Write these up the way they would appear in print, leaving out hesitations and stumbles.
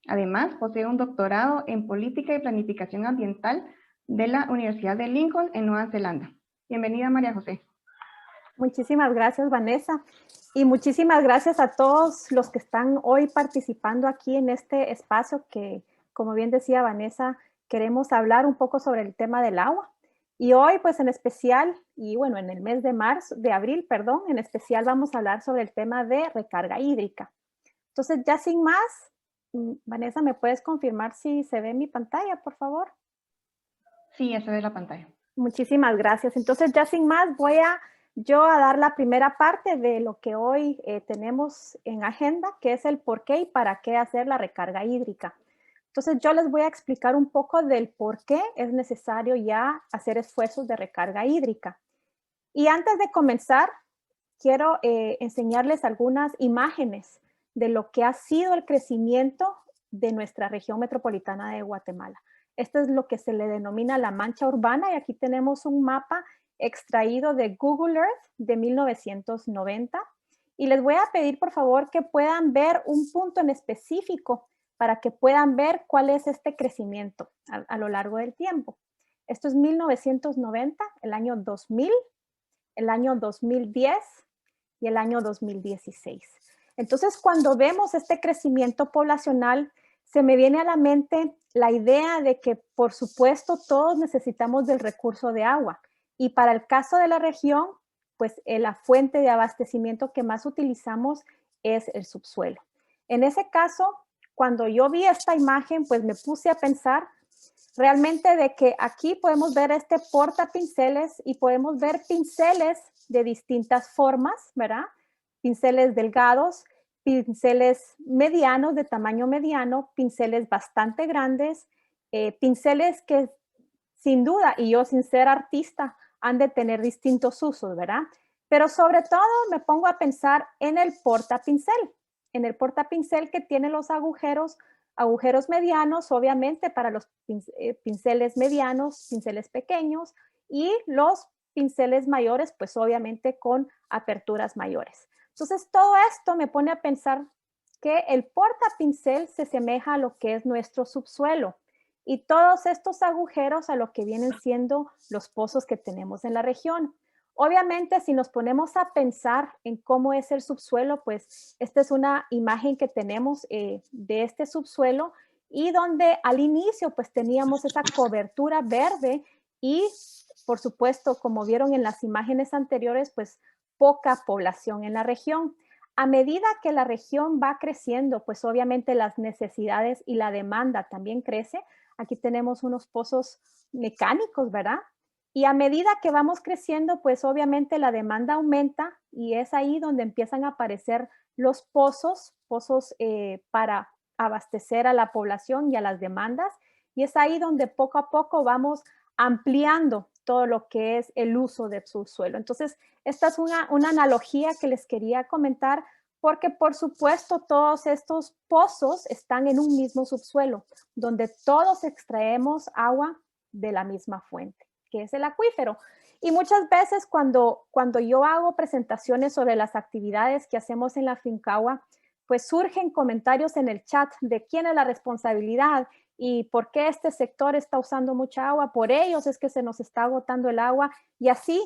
Además, posee un doctorado en Política y Planificación Ambiental de la Universidad de Lincoln en Nueva Zelanda. Bienvenida, María José. Muchísimas gracias, Vanessa. Y muchísimas gracias a todos los que están hoy participando aquí en este espacio que, como bien decía Vanessa, queremos hablar un poco sobre el tema del agua. Y hoy, pues en especial, y bueno, en el mes de abril, perdón, en especial vamos a hablar sobre el tema de recarga hídrica. Entonces, ya sin más, Vanessa, ¿me puedes confirmar si se ve mi pantalla, por favor? Sí, ya se ve la pantalla. Muchísimas gracias. Entonces, ya sin más, voy a dar la primera parte de lo que hoy tenemos en agenda, que es el por qué y para qué hacer la recarga hídrica. Entonces, yo les voy a explicar un poco del por qué es necesario ya hacer esfuerzos de recarga hídrica. Y antes de comenzar, quiero enseñarles algunas imágenes de lo que ha sido el crecimiento de nuestra región metropolitana de Guatemala. Esto es lo que se le denomina la mancha urbana y aquí tenemos un mapa extraído de Google Earth de 1990 y les voy a pedir por favor que puedan ver un punto en específico para que puedan ver cuál es este crecimiento a lo largo del tiempo. Esto es 1990, el año 2000, el año 2010 y el año 2016. Entonces, cuando vemos este crecimiento poblacional, se me viene a la mente la idea de que, por supuesto, todos necesitamos del recurso de agua. Y para el caso de la región, pues la fuente de abastecimiento que más utilizamos es el subsuelo. En ese caso, cuando yo vi esta imagen, pues me puse a pensar realmente de que aquí podemos ver este portapinceles y podemos ver pinceles de distintas formas, ¿verdad? Pinceles delgados, pinceles medianos, de tamaño mediano, pinceles bastante grandes, pinceles que sin duda, y yo sin ser artista, han de tener distintos usos, ¿verdad? Pero sobre todo me pongo a pensar en el portapincel que tiene los agujeros medianos, obviamente para los pinceles medianos, pinceles pequeños, y los pinceles mayores, pues obviamente con aperturas mayores. Entonces, todo esto me pone a pensar que el portapincel se asemeja a lo que es nuestro subsuelo y todos estos agujeros a lo que vienen siendo los pozos que tenemos en la región. Obviamente, si nos ponemos a pensar en cómo es el subsuelo, pues esta es una imagen que tenemos de este subsuelo y donde al inicio pues teníamos esa cobertura verde y por supuesto, como vieron en las imágenes anteriores, pues poca población en la región. A medida que la región va creciendo, pues obviamente las necesidades y la demanda también crece. Aquí tenemos unos pozos mecánicos, ¿verdad? Y a medida que vamos creciendo, pues obviamente la demanda aumenta y es ahí donde empiezan a aparecer los pozos para abastecer a la población y a las demandas. Y es ahí donde poco a poco vamos ampliando todo lo que es el uso del subsuelo. Entonces, esta es una analogía que les quería comentar porque, por supuesto, todos estos pozos están en un mismo subsuelo, donde todos extraemos agua de la misma fuente, que es el acuífero. Y muchas veces cuando yo hago presentaciones sobre las actividades que hacemos en la Fincagua, pues surgen comentarios en el chat de quién es la responsabilidad y por qué este sector está usando mucha agua, por ellos es que se nos está agotando el agua y así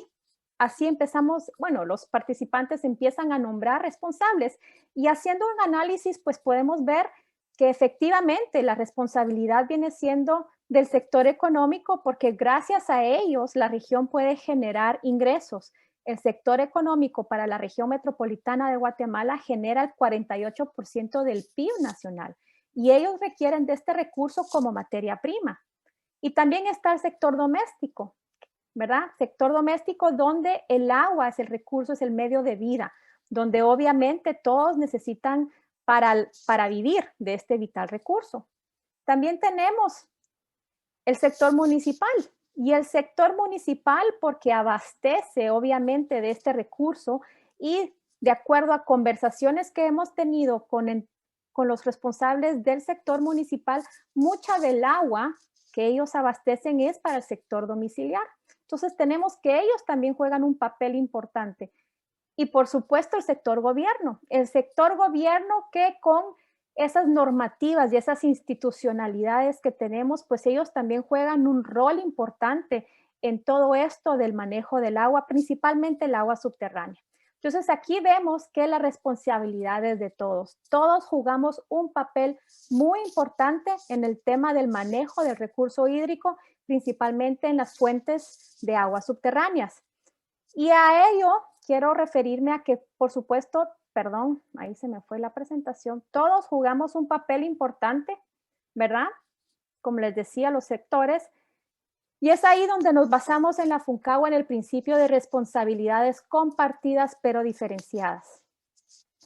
empezamos, bueno, los participantes empiezan a nombrar responsables y haciendo un análisis pues podemos ver que efectivamente la responsabilidad viene siendo del sector económico porque gracias a ellos la región puede generar ingresos. El sector económico para la región metropolitana de Guatemala genera el 48% del PIB nacional y ellos requieren de este recurso como materia prima. Y también está el sector doméstico, ¿verdad? Sector doméstico donde el agua es el recurso, es el medio de vida, donde obviamente todos necesitan para vivir de este vital recurso. También tenemos el sector municipal y el sector municipal porque abastece obviamente de este recurso y de acuerdo a conversaciones que hemos tenido con los responsables del sector municipal, mucha del agua que ellos abastecen es para el sector domiciliar. Entonces tenemos que ellos también juegan un papel importante. Y por supuesto el sector gobierno que con esas normativas y esas institucionalidades que tenemos, pues ellos también juegan un rol importante en todo esto del manejo del agua, principalmente el agua subterránea. Entonces aquí vemos que la responsabilidad es de todos. Todos jugamos un papel muy importante en el tema del manejo del recurso hídrico, principalmente en las fuentes de aguas subterráneas. Y a ello quiero referirme a que, por supuesto, perdón, ahí se me fue la presentación, todos jugamos un papel importante, ¿verdad? Como les decía, los sectores. Y es ahí donde nos basamos en la FUNCAGUA en el principio de responsabilidades compartidas pero diferenciadas.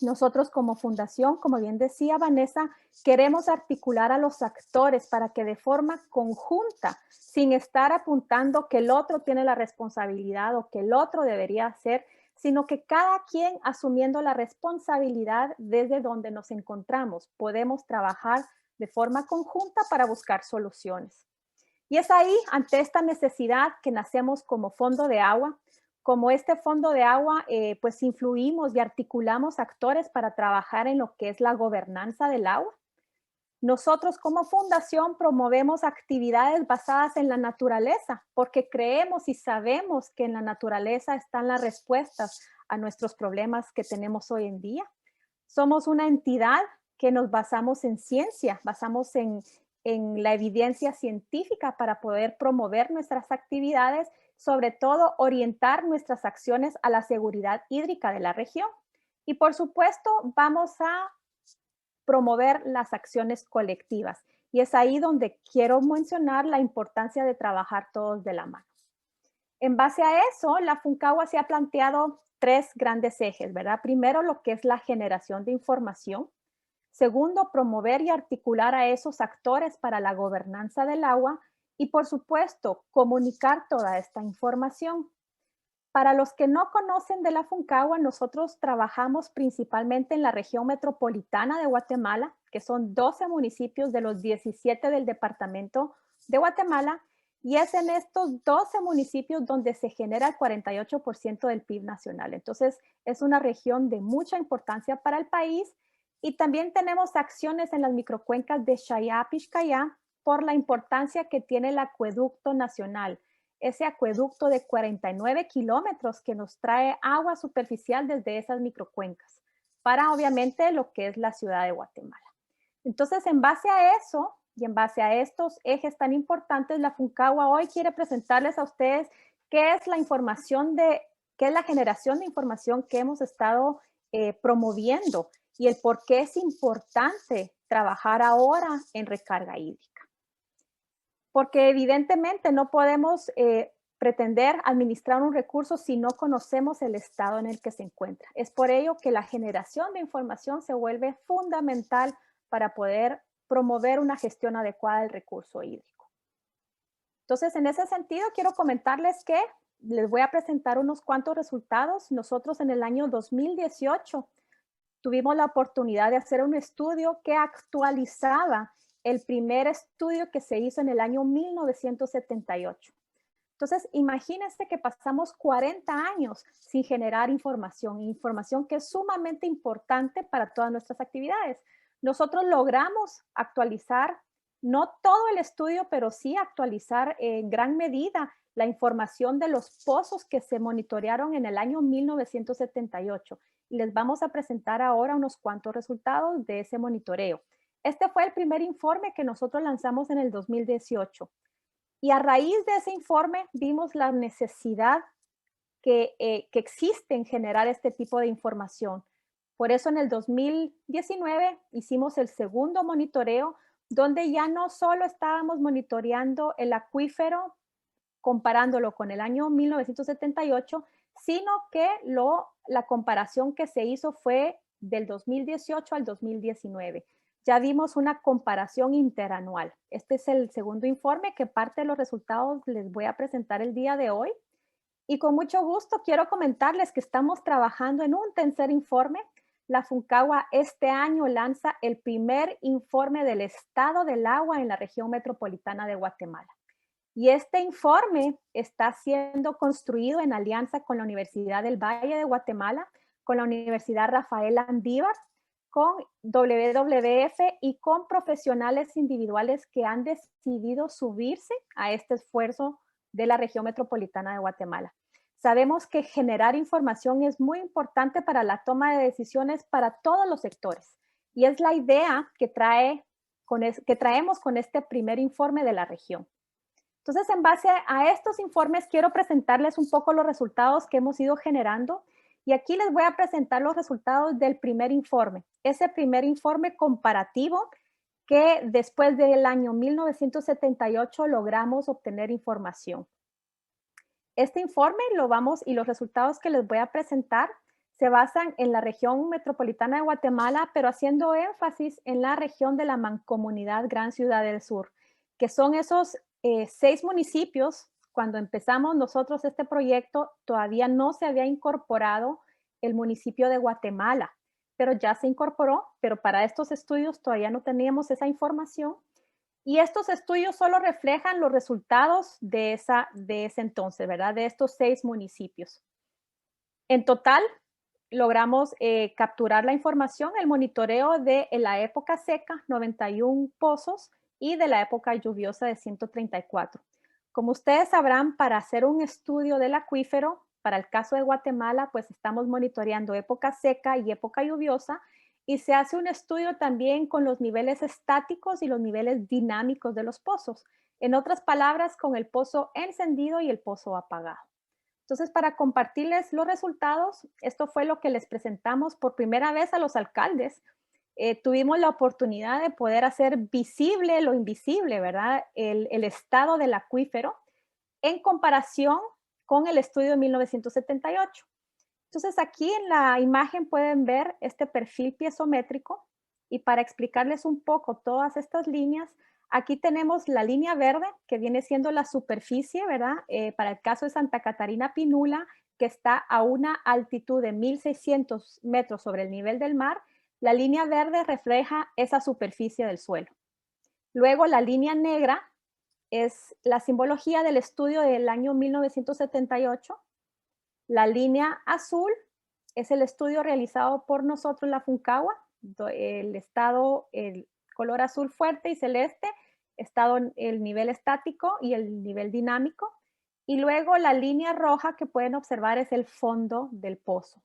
Nosotros como fundación, como bien decía Vanessa, queremos articular a los actores para que de forma conjunta, sin estar apuntando que el otro tiene la responsabilidad o que el otro debería hacer, sino que cada quien asumiendo la responsabilidad desde donde nos encontramos, podemos trabajar de forma conjunta para buscar soluciones. Y es ahí, ante esta necesidad, que nacemos como Fondo de Agua. Como este Fondo de Agua, pues influimos y articulamos actores para trabajar en lo que es la gobernanza del agua. Nosotros como fundación promovemos actividades basadas en la naturaleza, porque creemos y sabemos que en la naturaleza están las respuestas a nuestros problemas que tenemos hoy en día. Somos una entidad que nos basamos en ciencia, basamos en la evidencia científica para poder promover nuestras actividades, sobre todo orientar nuestras acciones a la seguridad hídrica de la región. Y por supuesto, vamos a promover las acciones colectivas. Y es ahí donde quiero mencionar la importancia de trabajar todos de la mano. En base a eso, la FUNCAGUA se ha planteado 3 grandes ejes, ¿verdad? Primero, lo que es la generación de información. Segundo, promover y articular a esos actores para la gobernanza del agua. Y por supuesto, comunicar toda esta información. Para los que no conocen de la FUNCAGUA, nosotros trabajamos principalmente en la región metropolitana de Guatemala, que son 12 municipios de los 17 del departamento de Guatemala, y es en estos 12 municipios donde se genera el 48% del PIB nacional. Entonces, es una región de mucha importancia para el país, y también tenemos acciones en las microcuencas de Chayá-Pixcayá por la importancia que tiene el acueducto nacional, ese acueducto de 49 kilómetros que nos trae agua superficial desde esas microcuencas para obviamente lo que es la ciudad de Guatemala. Entonces, en base a eso y en base a estos ejes tan importantes, la FUNCAGUA hoy quiere presentarles a ustedes qué es la información qué es la generación de información que hemos estado promoviendo y el por qué es importante trabajar ahora en recarga hídrica. Porque evidentemente no podemos pretender administrar un recurso si no conocemos el estado en el que se encuentra. Es por ello que la generación de información se vuelve fundamental para poder promover una gestión adecuada del recurso hídrico. Entonces, en ese sentido, quiero comentarles que les voy a presentar unos cuantos resultados. Nosotros en el año 2018 tuvimos la oportunidad de hacer un estudio que actualizaba el primer estudio que se hizo en el año 1978. Entonces, imagínense que pasamos 40 años sin generar información que es sumamente importante para todas nuestras actividades. Nosotros logramos actualizar, no todo el estudio, pero sí actualizar en gran medida la información de los pozos que se monitorearon en el año 1978. Y les vamos a presentar ahora unos cuantos resultados de ese monitoreo. Este fue el primer informe que nosotros lanzamos en el 2018. Y a raíz de ese informe vimos la necesidad que existe en generar este tipo de información. Por eso en el 2019 hicimos el segundo monitoreo, donde ya no solo estábamos monitoreando el acuífero, comparándolo con el año 1978, sino que la comparación que se hizo fue del 2018 al 2019. Ya vimos una comparación interanual. Este es el segundo informe que parte de los resultados les voy a presentar el día de hoy. Y con mucho gusto quiero comentarles que estamos trabajando en un tercer informe. La FUNCAGUA este año lanza el primer informe del estado del agua en la región metropolitana de Guatemala. Y este informe está siendo construido en alianza con la Universidad del Valle de Guatemala, con la Universidad Rafael Andívar, con WWF y con profesionales individuales que han decidido subirse a este esfuerzo de la región metropolitana de Guatemala. Sabemos que generar información es muy importante para la toma de decisiones para todos los sectores y es la idea que traemos con este primer informe de la región. Entonces, en base a estos informes, quiero presentarles un poco los resultados que hemos ido generando y aquí les voy a presentar los resultados del primer informe, ese primer informe comparativo que después del año 1978 logramos obtener información. Este informe y los resultados que les voy a presentar se basan en la región metropolitana de Guatemala, pero haciendo énfasis en la región de la Mancomunidad Gran Ciudad del Sur, que son esos 6 municipios. Cuando empezamos nosotros este proyecto, todavía no se había incorporado el municipio de Guatemala, pero ya se incorporó, pero para estos estudios todavía no teníamos esa información. Y estos estudios solo reflejan los resultados de ese entonces, ¿verdad? De estos 6 municipios. En total, logramos capturar la información, el monitoreo de la época seca, 91 pozos, y de la época lluviosa de 134. Como ustedes sabrán, para hacer un estudio del acuífero, para el caso de Guatemala, pues estamos monitoreando época seca y época lluviosa, y se hace un estudio también con los niveles estáticos y los niveles dinámicos de los pozos. En otras palabras, con el pozo encendido y el pozo apagado. Entonces, para compartirles los resultados, esto fue lo que les presentamos por primera vez a los alcaldes. Tuvimos la oportunidad de poder hacer visible lo invisible, ¿verdad? El estado del acuífero en comparación con el estudio de 1978. Entonces, aquí en la imagen pueden ver este perfil piezométrico y para explicarles un poco todas estas líneas, aquí tenemos la línea verde que viene siendo la superficie, ¿verdad? Para el caso de Santa Catarina Pinula, que está a una altitud de 1,600 metros sobre el nivel del mar, la línea verde refleja esa superficie del suelo. Luego la línea negra es la simbología del estudio del año 1978. La línea azul es el estudio realizado por nosotros, la Funcagua, el color azul fuerte y celeste, el nivel estático y el nivel dinámico. Y luego la línea roja que pueden observar es el fondo del pozo.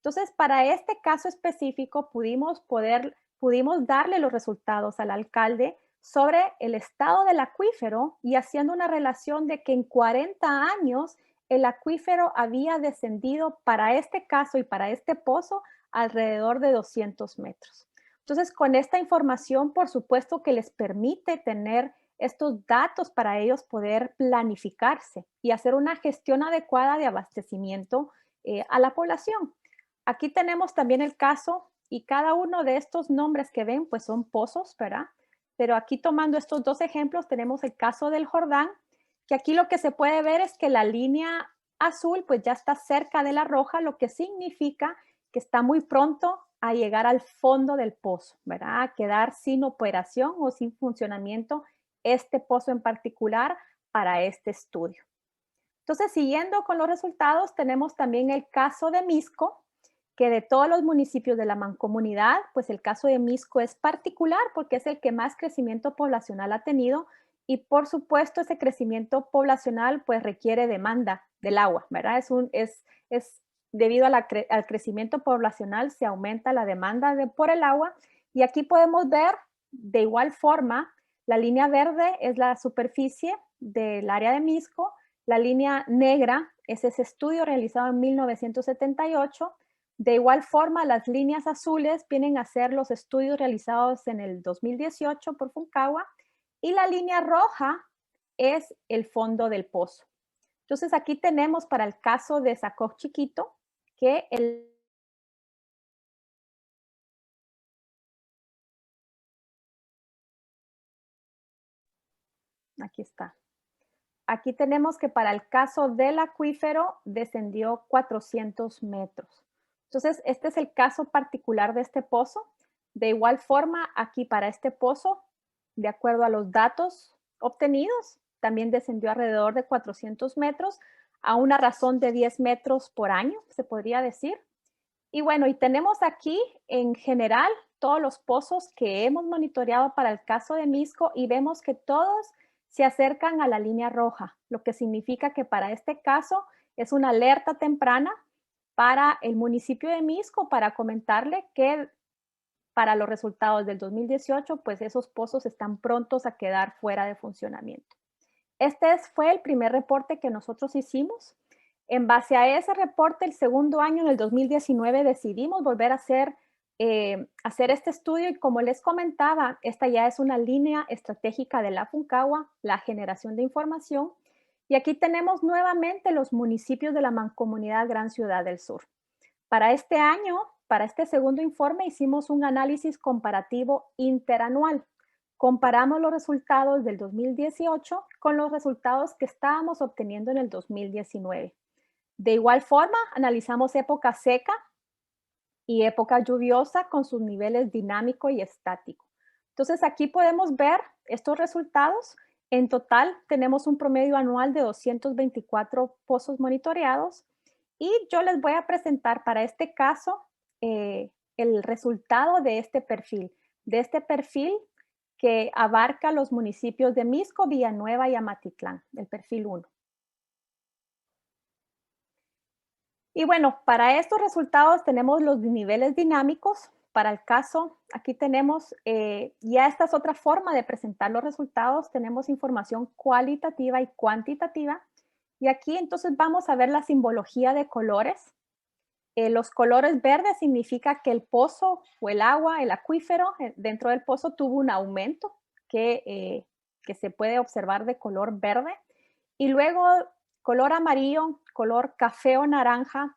Entonces, para este caso específico pudimos darle los resultados al alcalde sobre el estado del acuífero y haciendo una relación de que en 40 años el acuífero había descendido para este caso y para este pozo alrededor de 200 metros. Entonces, con esta información, por supuesto que les permite tener estos datos para ellos poder planificarse y hacer una gestión adecuada de abastecimiento a la población. Aquí tenemos también el caso y cada uno de estos nombres que ven pues son pozos, ¿verdad? Pero aquí tomando estos 2 ejemplos tenemos el caso del Jordán, que aquí lo que se puede ver es que la línea azul pues ya está cerca de la roja, lo que significa que está muy pronto a llegar al fondo del pozo, ¿verdad? A quedar sin operación o sin funcionamiento este pozo en particular para este estudio. Entonces, siguiendo con los resultados, tenemos también el caso de Misco, que de todos los municipios de la mancomunidad, pues el caso de Misco es particular porque es el que más crecimiento poblacional ha tenido y por supuesto ese crecimiento poblacional pues requiere demanda del agua, ¿verdad? Es debido al crecimiento poblacional se aumenta la demanda por el agua y aquí podemos ver de igual forma la línea verde es la superficie del área de Misco, la línea negra es ese estudio realizado en 1978. De igual forma, las líneas azules vienen a ser los estudios realizados en el 2018 por Funcagua y la línea roja es el fondo del pozo. Entonces, aquí tenemos para el caso de Sacoj Chiquito que aquí está. Aquí tenemos que para el caso del acuífero descendió 400 metros. Entonces, este es el caso particular de este pozo. De igual forma, aquí para este pozo, de acuerdo a los datos obtenidos, también descendió alrededor de 400 metros a una razón de 10 metros por año, se podría decir. Y bueno, y tenemos aquí en general todos los pozos que hemos monitoreado para el caso de Misco y vemos que todos se acercan a la línea roja, lo que significa que para este caso es una alerta temprana para el municipio de Misco para comentarle que para los resultados del 2018, pues esos pozos están prontos a quedar fuera de funcionamiento. Fue el primer reporte que nosotros hicimos. En base a ese reporte, el segundo año, en el 2019, decidimos volver a hacer este estudio y como les comentaba, esta ya es una línea estratégica de la Funcagua, la generación de información. Y aquí tenemos nuevamente los municipios de la Mancomunidad Gran Ciudad del Sur. Para este año, para este segundo informe, hicimos un análisis comparativo interanual. Comparamos los resultados del 2018 con los resultados que estábamos obteniendo en el 2019. De igual forma, analizamos época seca y época lluviosa con sus niveles dinámico y estático. Entonces, aquí podemos ver estos resultados. En total, tenemos un promedio anual de 224 pozos monitoreados. Y yo les voy a presentar para este caso el resultado de este perfil que abarca los municipios de Misco, Villanueva y Amatitlán, el perfil 1. Y bueno, para estos resultados tenemos los niveles dinámicos. Para el caso, aquí tenemos, ya esta es otra forma de presentar los resultados. Tenemos información cualitativa y cuantitativa. Y aquí entonces vamos a ver la simbología de colores. Los colores verdes significa que el pozo o el agua, el acuífero dentro del pozo tuvo un aumento que se puede observar de color verde. Y luego color amarillo, color café o naranja,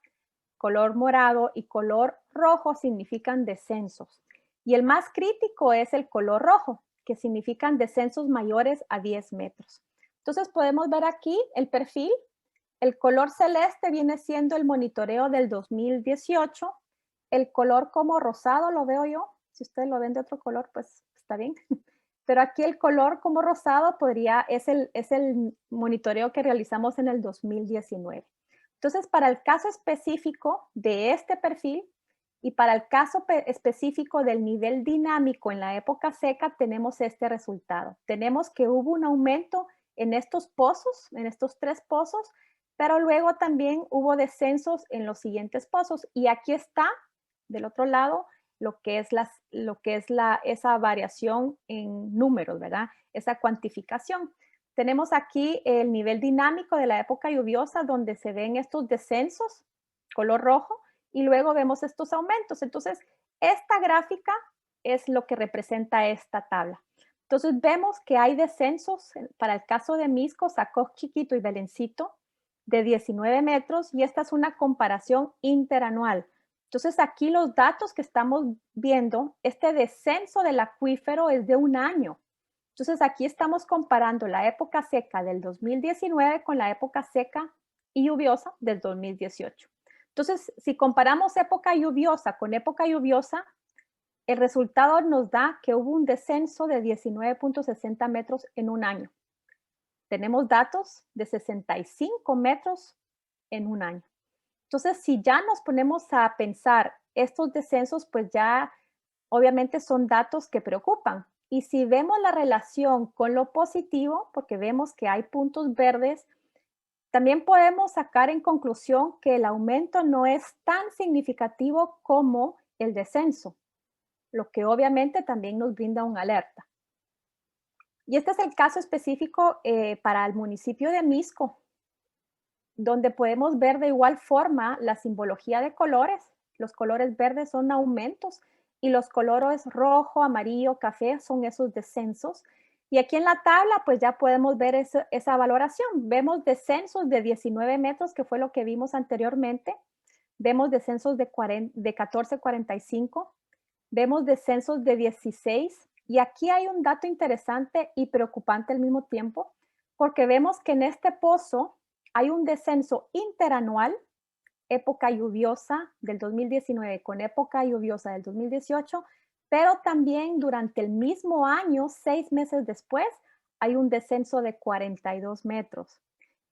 color morado y color rojo significan descensos. Y el más crítico es el color rojo, que significan descensos mayores a 10 metros. Entonces podemos ver aquí el perfil. El color celeste viene siendo el monitoreo del 2018. El color como rosado lo veo yo. Si ustedes lo ven de otro color, pues está bien. Pero aquí el color como rosado es el monitoreo que realizamos en el 2019. Entonces, para el caso específico de este perfil y para el caso específico del nivel dinámico en la época seca, tenemos este resultado. Tenemos que hubo un aumento en estos pozos, en estos 3 pozos, pero luego también hubo descensos en los siguientes pozos. Y aquí está, del otro lado, lo que es esa variación en números, ¿verdad? Esa cuantificación. Tenemos aquí el nivel dinámico de la época lluviosa donde se ven estos descensos, color rojo, y luego vemos estos aumentos. Entonces, esta gráfica es lo que representa esta tabla. Entonces, vemos que hay descensos para el caso de Misco, Sacó Chiquito y Belencito de 19 metros y esta es una comparación interanual. Entonces, aquí los datos que estamos viendo, este descenso del acuífero es de un año. Entonces, aquí estamos comparando la época seca del 2019 con la época seca y lluviosa del 2018. Entonces, si comparamos época lluviosa con época lluviosa, el resultado nos da que hubo un descenso de 19.60 metros en un año. Tenemos datos de 65 metros en un año. Entonces, si ya nos ponemos a pensar estos descensos, pues ya obviamente son datos que preocupan. Y si vemos la relación con lo positivo, porque vemos que hay puntos verdes, también podemos sacar en conclusión que el aumento no es tan significativo como el descenso, lo que obviamente también nos brinda una alerta. Y este es el caso específico para el municipio de Misco, donde podemos ver de igual forma la simbología de colores. Los colores verdes son aumentos y los colores rojo, amarillo, café son esos descensos. Y aquí en la tabla pues ya podemos ver esa valoración. Vemos descensos de 19 metros, que fue lo que vimos anteriormente. Vemos descensos de 14,45. Vemos descensos de 16. Y aquí hay un dato interesante y preocupante al mismo tiempo, porque vemos que en este pozo hay un descenso interanual, época lluviosa del 2019 con época lluviosa del 2018, pero también durante el mismo año, 6 meses después, hay un descenso de 42 metros.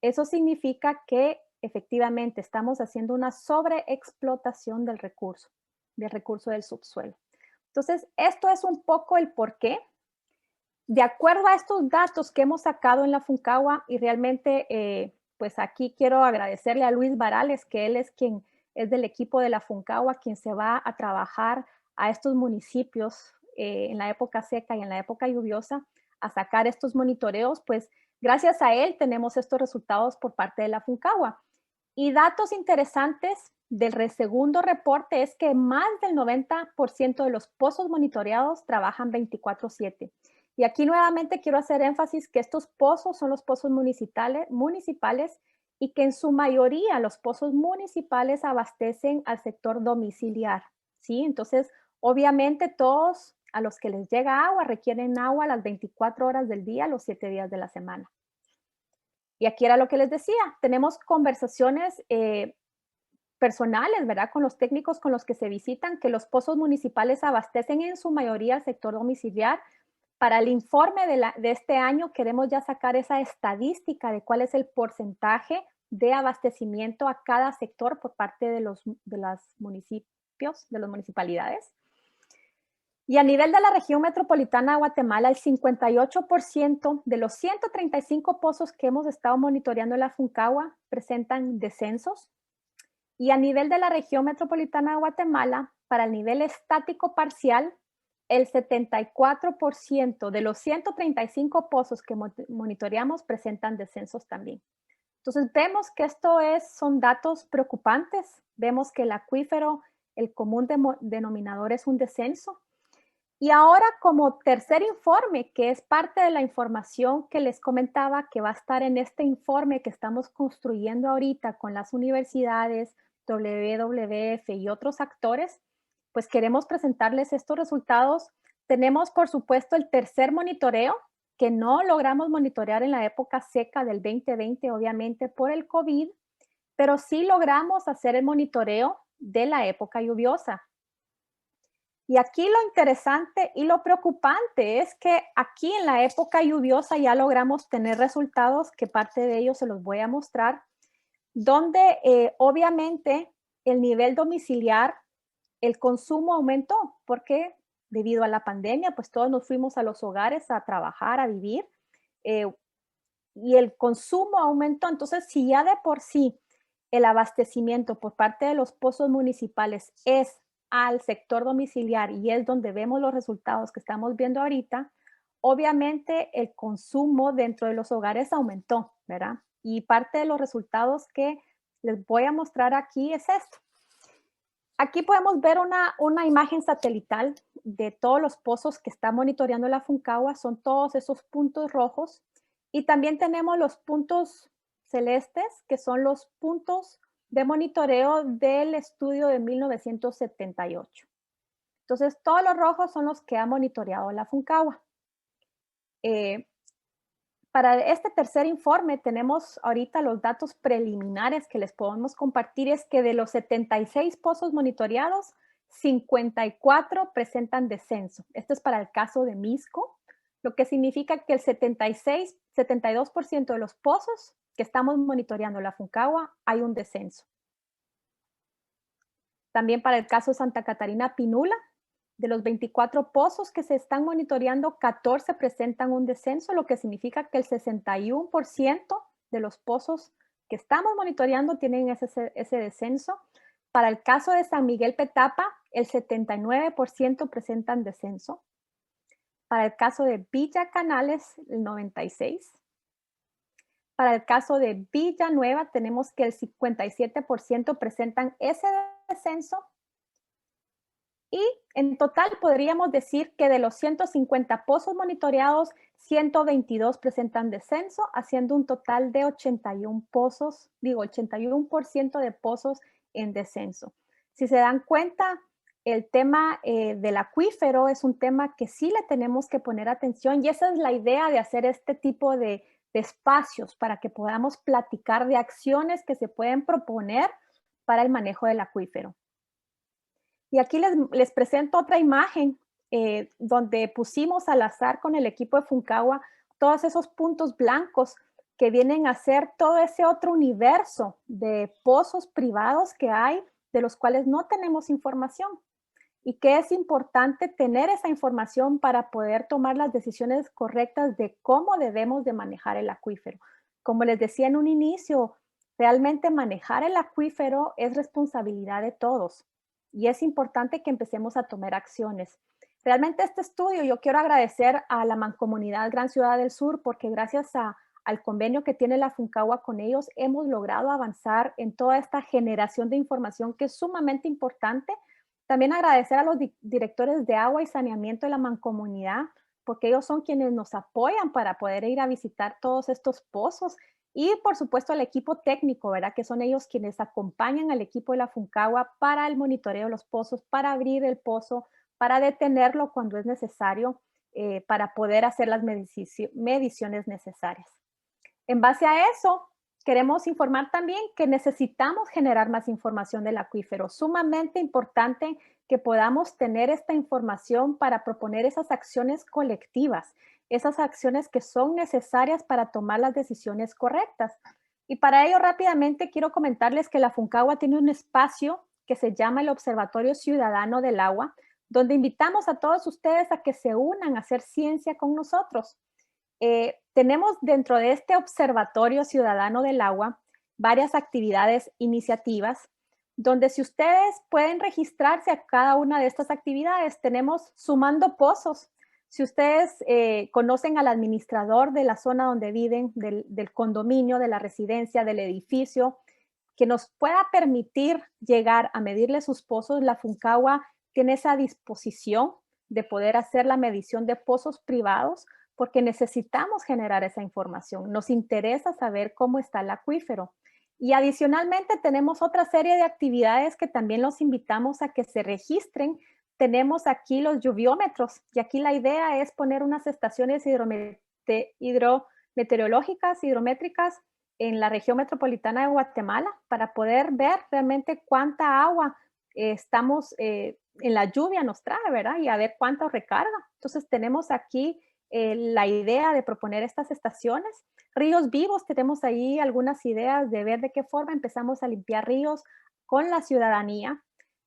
Eso significa que efectivamente estamos haciendo una sobreexplotación del recurso del subsuelo. Entonces, esto es un poco el por qué. De acuerdo a estos datos que hemos sacado en la FUNCAGUA, y realmente, pues aquí quiero agradecerle a Luis Varales, que él es quien es del equipo de la FUNCAGUA, quien se va a trabajar a estos municipios en la época seca y en la época lluviosa, a sacar estos monitoreos, pues gracias a él tenemos estos resultados por parte de la FUNCAGUA. Y datos interesantes del segundo reporte es que más del 90% de los pozos monitoreados trabajan 24/7. Y aquí nuevamente quiero hacer énfasis que estos pozos son los pozos municipales y que en su mayoría los pozos municipales abastecen al sector domiciliar, ¿sí? Entonces, obviamente todos a los que les llega agua requieren agua las 24 horas del día, los 7 días de la semana. Y aquí era lo que les decía, tenemos conversaciones personales, ¿verdad? Con los técnicos con los que se visitan, que los pozos municipales abastecen en su mayoría al sector domiciliar. Para el informe de este año queremos ya sacar esa estadística de cuál es el porcentaje de abastecimiento a cada sector por parte de los municipios, de las municipalidades. Y a nivel de la región metropolitana de Guatemala, el 58% de los 135 pozos que hemos estado monitoreando en la FUNCAGUA presentan descensos. Y a nivel de la región metropolitana de Guatemala, para el nivel estático parcial, el 74% de los 135 pozos que monitoreamos presentan descensos también. Entonces vemos que son datos preocupantes. Vemos que el acuífero, el común denominador es un descenso. Y ahora como tercer informe, que es parte de la información que les comentaba que va a estar en este informe que estamos construyendo ahorita con las universidades, WWF y otros actores, pues queremos presentarles estos resultados. Tenemos, por supuesto, el tercer monitoreo, que no logramos monitorear en la época seca del 2020, obviamente por el COVID, pero sí logramos hacer el monitoreo de la época lluviosa. Y aquí lo interesante y lo preocupante es que aquí en la época lluviosa ya logramos tener resultados, que parte de ellos se los voy a mostrar, donde obviamente el nivel domiciliar, el consumo aumentó, porque debido a la pandemia, pues todos nos fuimos a los hogares a trabajar, a vivir, y el consumo aumentó. Entonces, si ya de por sí el abastecimiento por parte de los pozos municipales es al sector domiciliar y es donde vemos los resultados que estamos viendo ahorita, obviamente el consumo dentro de los hogares aumentó, ¿verdad? Y parte de los resultados que les voy a mostrar aquí es esto. Aquí podemos ver una imagen satelital de todos los pozos que está monitoreando la FUNCAGUA, son todos esos puntos rojos. Y también tenemos los puntos celestes, que son los puntos de monitoreo del estudio de 1978. Entonces, todos los rojos son los que ha monitoreado la FUNCAGUA. Para este tercer informe tenemos ahorita los datos preliminares que les podemos compartir, es que de los 76 pozos monitoreados, 54 presentan descenso. Esto es para el caso de Misco, lo que significa que el 72% de los pozos que estamos monitoreando la FUNCAGUA hay un descenso. También para el caso de Santa Catarina Pinula, de los 24 pozos que se están monitoreando, 14 presentan un descenso, lo que significa que el 61% de los pozos que estamos monitoreando tienen ese descenso. Para el caso de San Miguel Petapa, el 79% presentan descenso. Para el caso de Villa Canales, el 96%. Para el caso de Villanueva, tenemos que el 57% presentan ese descenso. Y en total podríamos decir que de los 150 pozos monitoreados, 122 presentan descenso, haciendo un total de 81 pozos, 81% de pozos en descenso. Si se dan cuenta, el tema del acuífero es un tema que sí le tenemos que poner atención, y esa es la idea de hacer este tipo de espacios para que podamos platicar de acciones que se pueden proponer para el manejo del acuífero. Y aquí les presento otra imagen donde pusimos al azar con el equipo de FUNCAGUA todos esos puntos blancos que vienen a ser todo ese otro universo de pozos privados que hay, de los cuales no tenemos información. Y que es importante tener esa información para poder tomar las decisiones correctas de cómo debemos de manejar el acuífero. Como les decía en un inicio, realmente manejar el acuífero es responsabilidad de todos y es importante que empecemos a tomar acciones. Realmente este estudio yo quiero agradecer a la Mancomunidad Gran Ciudad del Sur porque gracias al convenio que tiene la Funcagua con ellos hemos logrado avanzar en toda esta generación de información que es sumamente importante. También agradecer a los directores de agua y saneamiento de la Mancomunidad, porque ellos son quienes nos apoyan para poder ir a visitar todos estos pozos. Y por supuesto al equipo técnico, ¿verdad? Que son ellos quienes acompañan al equipo de la Funcagua para el monitoreo de los pozos, para abrir el pozo, para detenerlo cuando es necesario, para poder hacer las mediciones necesarias. En base a eso, queremos informar también que necesitamos generar más información del acuífero. Sumamente importante que podamos tener esta información para proponer esas acciones colectivas, esas acciones que son necesarias para tomar las decisiones correctas. Y para ello rápidamente quiero comentarles que la Funcagua tiene un espacio que se llama el Observatorio Ciudadano del Agua, donde invitamos a todos ustedes a que se unan a hacer ciencia con nosotros. Tenemos dentro de este Observatorio Ciudadano del Agua varias actividades, iniciativas, donde si ustedes pueden registrarse a cada una de estas actividades, tenemos Sumando Pozos. Si ustedes conocen al administrador de la zona donde viven, del condominio, de la residencia, del edificio, que nos pueda permitir llegar a medirle sus pozos, la Funcagua tiene esa disposición de poder hacer la medición de pozos privados, porque necesitamos generar esa información. Nos interesa saber cómo está el acuífero. Y adicionalmente tenemos otra serie de actividades que también los invitamos a que se registren. Tenemos aquí los lluviómetros y aquí la idea es poner unas estaciones hidrometeorológicas, hidrométricas en la región metropolitana de Guatemala para poder ver realmente cuánta agua estamos en la lluvia nos trae, ¿verdad? Y a ver cuánto recarga. Entonces tenemos aquí la idea de proponer estas estaciones. Ríos vivos, tenemos ahí algunas ideas de ver de qué forma empezamos a limpiar ríos con la ciudadanía.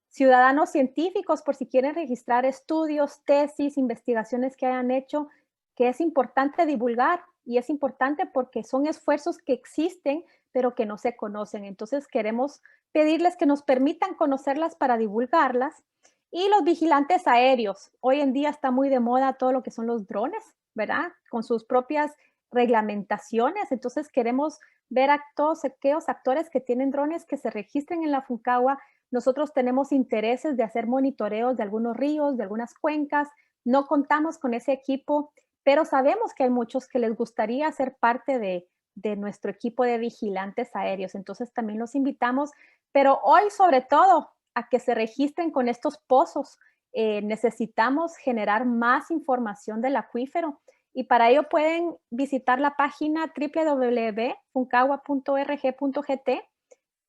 Ciudadanos científicos, por si quieren registrar estudios, tesis, investigaciones que hayan hecho, que es importante divulgar y es importante porque son esfuerzos que existen, pero que no se conocen. Entonces queremos pedirles que nos permitan conocerlas para divulgarlas. Y los vigilantes aéreos. Hoy en día está muy de moda todo lo que son los drones, ¿verdad? Con sus propias reglamentaciones. Entonces queremos ver a todos aquellos actores que tienen drones que se registren en la Funcagua. Nosotros tenemos intereses de hacer monitoreos de algunos ríos, de algunas cuencas. No contamos con ese equipo, pero sabemos que hay muchos que les gustaría ser parte de nuestro equipo de vigilantes aéreos. Entonces también los invitamos, pero hoy sobre todo a que se registren con estos pozos. Necesitamos generar más información del acuífero y para ello pueden visitar la página www.funcagua.org.gt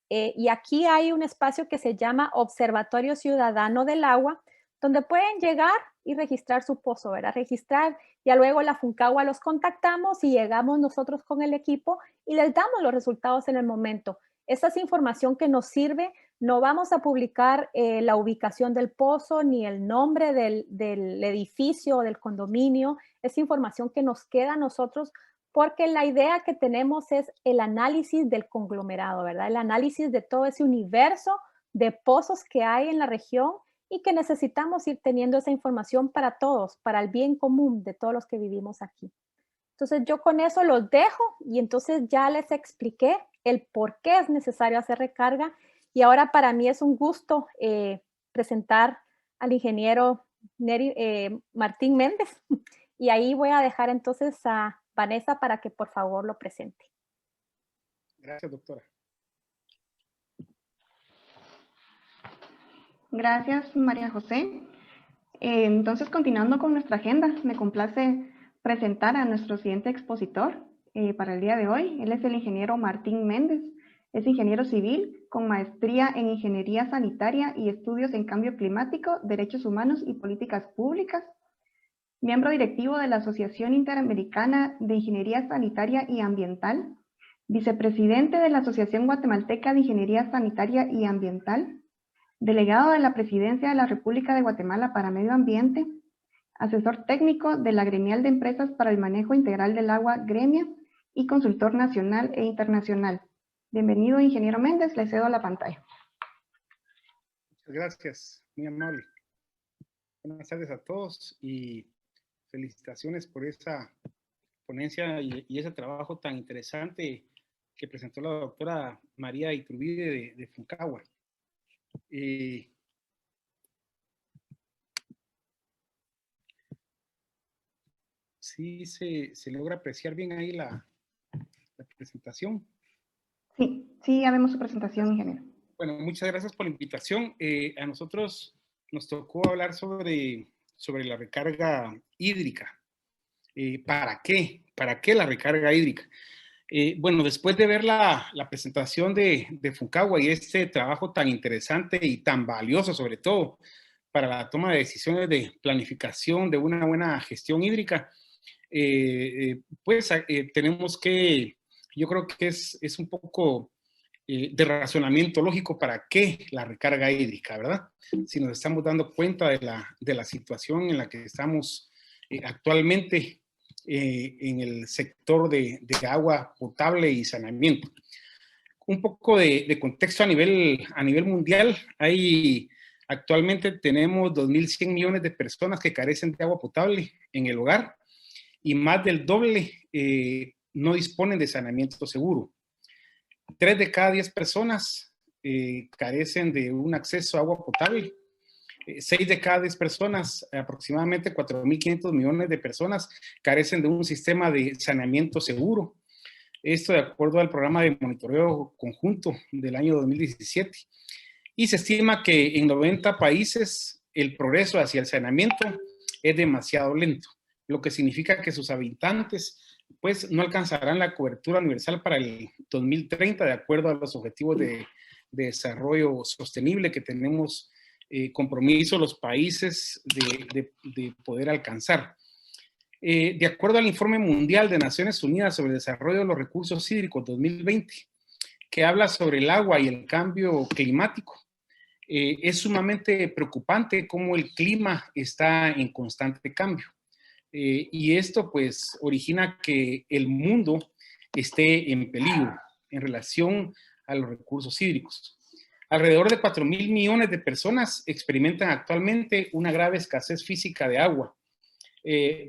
y aquí hay un espacio que se llama Observatorio Ciudadano del Agua, donde pueden llegar y registrar su pozo, ¿verdad? Registrar, ya luego la Funcagua los contactamos y llegamos nosotros con el equipo y les damos los resultados en el momento. Esa es información que nos sirve. No vamos a publicar la ubicación del pozo ni el nombre del edificio o del condominio. Es información que nos queda a nosotros porque la idea que tenemos es el análisis del conglomerado, ¿verdad? El análisis de todo ese universo de pozos que hay en la región y que necesitamos ir teniendo esa información para todos, para el bien común de todos los que vivimos aquí. Entonces yo con eso los dejo y entonces ya les expliqué el por qué es necesario hacer recarga y ahora para mí es un gusto presentar al ingeniero Martín Méndez y ahí voy a dejar entonces a Vanessa para que por favor lo presente. Gracias, doctora. Gracias, María José. Entonces, continuando con nuestra agenda, me complace presentar a nuestro siguiente expositor para el día de hoy. Él es el ingeniero Martín Méndez. Es ingeniero civil con maestría en Ingeniería Sanitaria y estudios en Cambio Climático, Derechos Humanos y Políticas Públicas. miembro directivo de la Asociación Interamericana de Ingeniería Sanitaria y Ambiental, vicepresidente de la Asociación Guatemalteca de Ingeniería Sanitaria y Ambiental, delegado de la Presidencia de la República de Guatemala para Medio Ambiente, asesor técnico de la Gremial de Empresas para el Manejo Integral del Agua, Gremia, y consultor nacional e internacional. Bienvenido, ingeniero Méndez, le cedo la pantalla. Muchas gracias, muy amable. Buenas tardes a todos y felicitaciones por esa ponencia y ese trabajo tan interesante que presentó la doctora María Iturbide de Funcagua. Sí se logra apreciar bien ahí la presentación. Sí, ya vemos su presentación, ingeniero. Bueno, muchas gracias por la invitación. A nosotros nos tocó hablar sobre la recarga hídrica. ¿Para qué? ¿Para qué la recarga hídrica? Bueno, después de ver la presentación de Funcagua y este trabajo tan interesante y tan valioso, sobre todo para la toma de decisiones de planificación de una buena gestión hídrica, tenemos que, yo creo que es un poco de razonamiento lógico para qué la recarga hídrica, ¿verdad? Si nos estamos dando cuenta de la situación en la que estamos actualmente en el sector de agua potable y saneamiento. Un poco de contexto a nivel mundial. Actualmente tenemos 2.100 millones de personas que carecen de agua potable en el hogar y más del doble no disponen de saneamiento seguro. 3 de cada 10 personas carecen de un acceso a agua potable. 6 de cada 10 personas, aproximadamente 4.500 millones de personas, carecen de un sistema de saneamiento seguro. Esto de acuerdo al programa de monitoreo conjunto del año 2017. Y se estima que en 90 países el progreso hacia el saneamiento es demasiado lento, lo que significa que sus habitantes pues no alcanzarán la cobertura universal para el 2030 de acuerdo a los objetivos de desarrollo sostenible que tenemos compromiso los países de poder alcanzar. De acuerdo al Informe Mundial de Naciones Unidas sobre el Desarrollo de los Recursos Hídricos 2020, que habla sobre el agua y el cambio climático, es sumamente preocupante cómo el clima está en constante cambio. Y esto pues origina que el mundo esté en peligro en relación a los recursos hídricos. Alrededor de 4.000 millones de personas experimentan actualmente una grave escasez física de agua,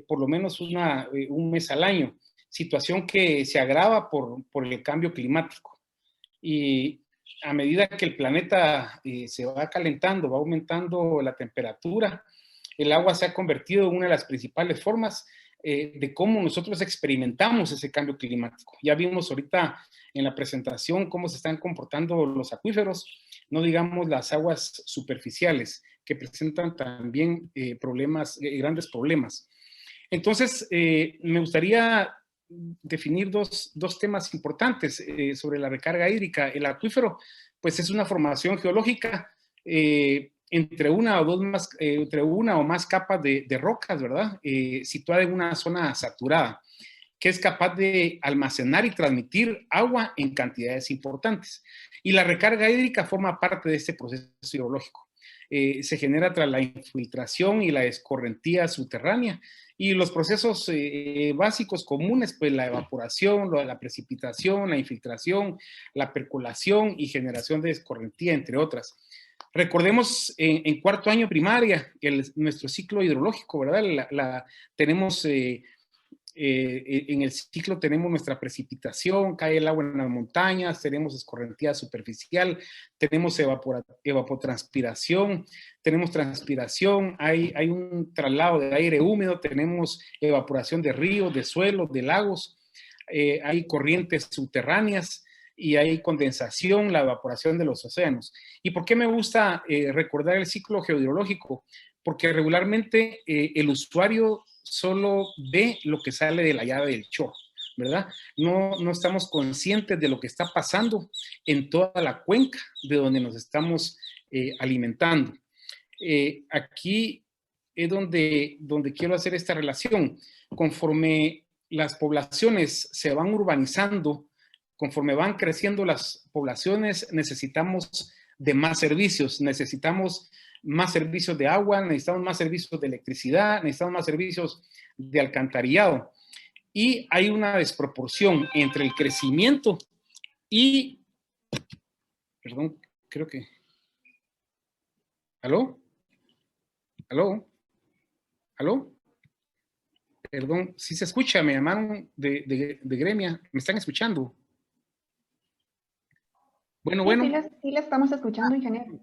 por lo menos un mes al año, situación que se agrava por el cambio climático. Y a medida que el planeta se va calentando, va aumentando la temperatura, el agua se ha convertido en una de las principales formas de cómo nosotros experimentamos ese cambio climático. Ya vimos ahorita en la presentación cómo se están comportando los acuíferos, no digamos las aguas superficiales, que presentan también grandes problemas. Entonces, me gustaría definir dos temas importantes sobre la recarga hídrica. El acuífero, pues es una formación geológica entre una o más capas de rocas, ¿verdad? Situada en una zona saturada, que es capaz de almacenar y transmitir agua en cantidades importantes. Y la recarga hídrica forma parte de este proceso hidrológico. Se genera tras la infiltración y la escorrentía subterránea. Y los procesos básicos comunes, pues la evaporación, la precipitación, la infiltración, la percolación y generación de escorrentía, entre otras. Recordemos en cuarto año primaria nuestro ciclo hidrológico, ¿verdad? Tenemos en el ciclo tenemos nuestra precipitación, cae el agua en las montañas, tenemos escorrentía superficial, tenemos evapotranspiración, tenemos transpiración, hay un traslado de aire húmedo, tenemos evaporación de ríos, de suelos, de lagos, hay corrientes subterráneas y hay condensación, la evaporación de los océanos. ¿Y por qué me gusta recordar el ciclo geohidrológico? Porque regularmente el usuario solo ve lo que sale de la llave del chorro, ¿verdad? No estamos conscientes de lo que está pasando en toda la cuenca de donde nos estamos alimentando. Aquí es donde quiero hacer esta relación. Conforme las poblaciones se van urbanizando, conforme van creciendo las poblaciones, necesitamos de más servicios. Necesitamos más servicios de agua, necesitamos más servicios de electricidad, necesitamos más servicios de alcantarillado. Y hay una desproporción entre el crecimiento y... Perdón, creo que... ¿Aló? ¿Aló? ¿Aló? Perdón, sí se escucha, me llamaron de Gremia, ¿me están escuchando? Bueno, Sí, bueno. sí le estamos escuchando, ingeniero.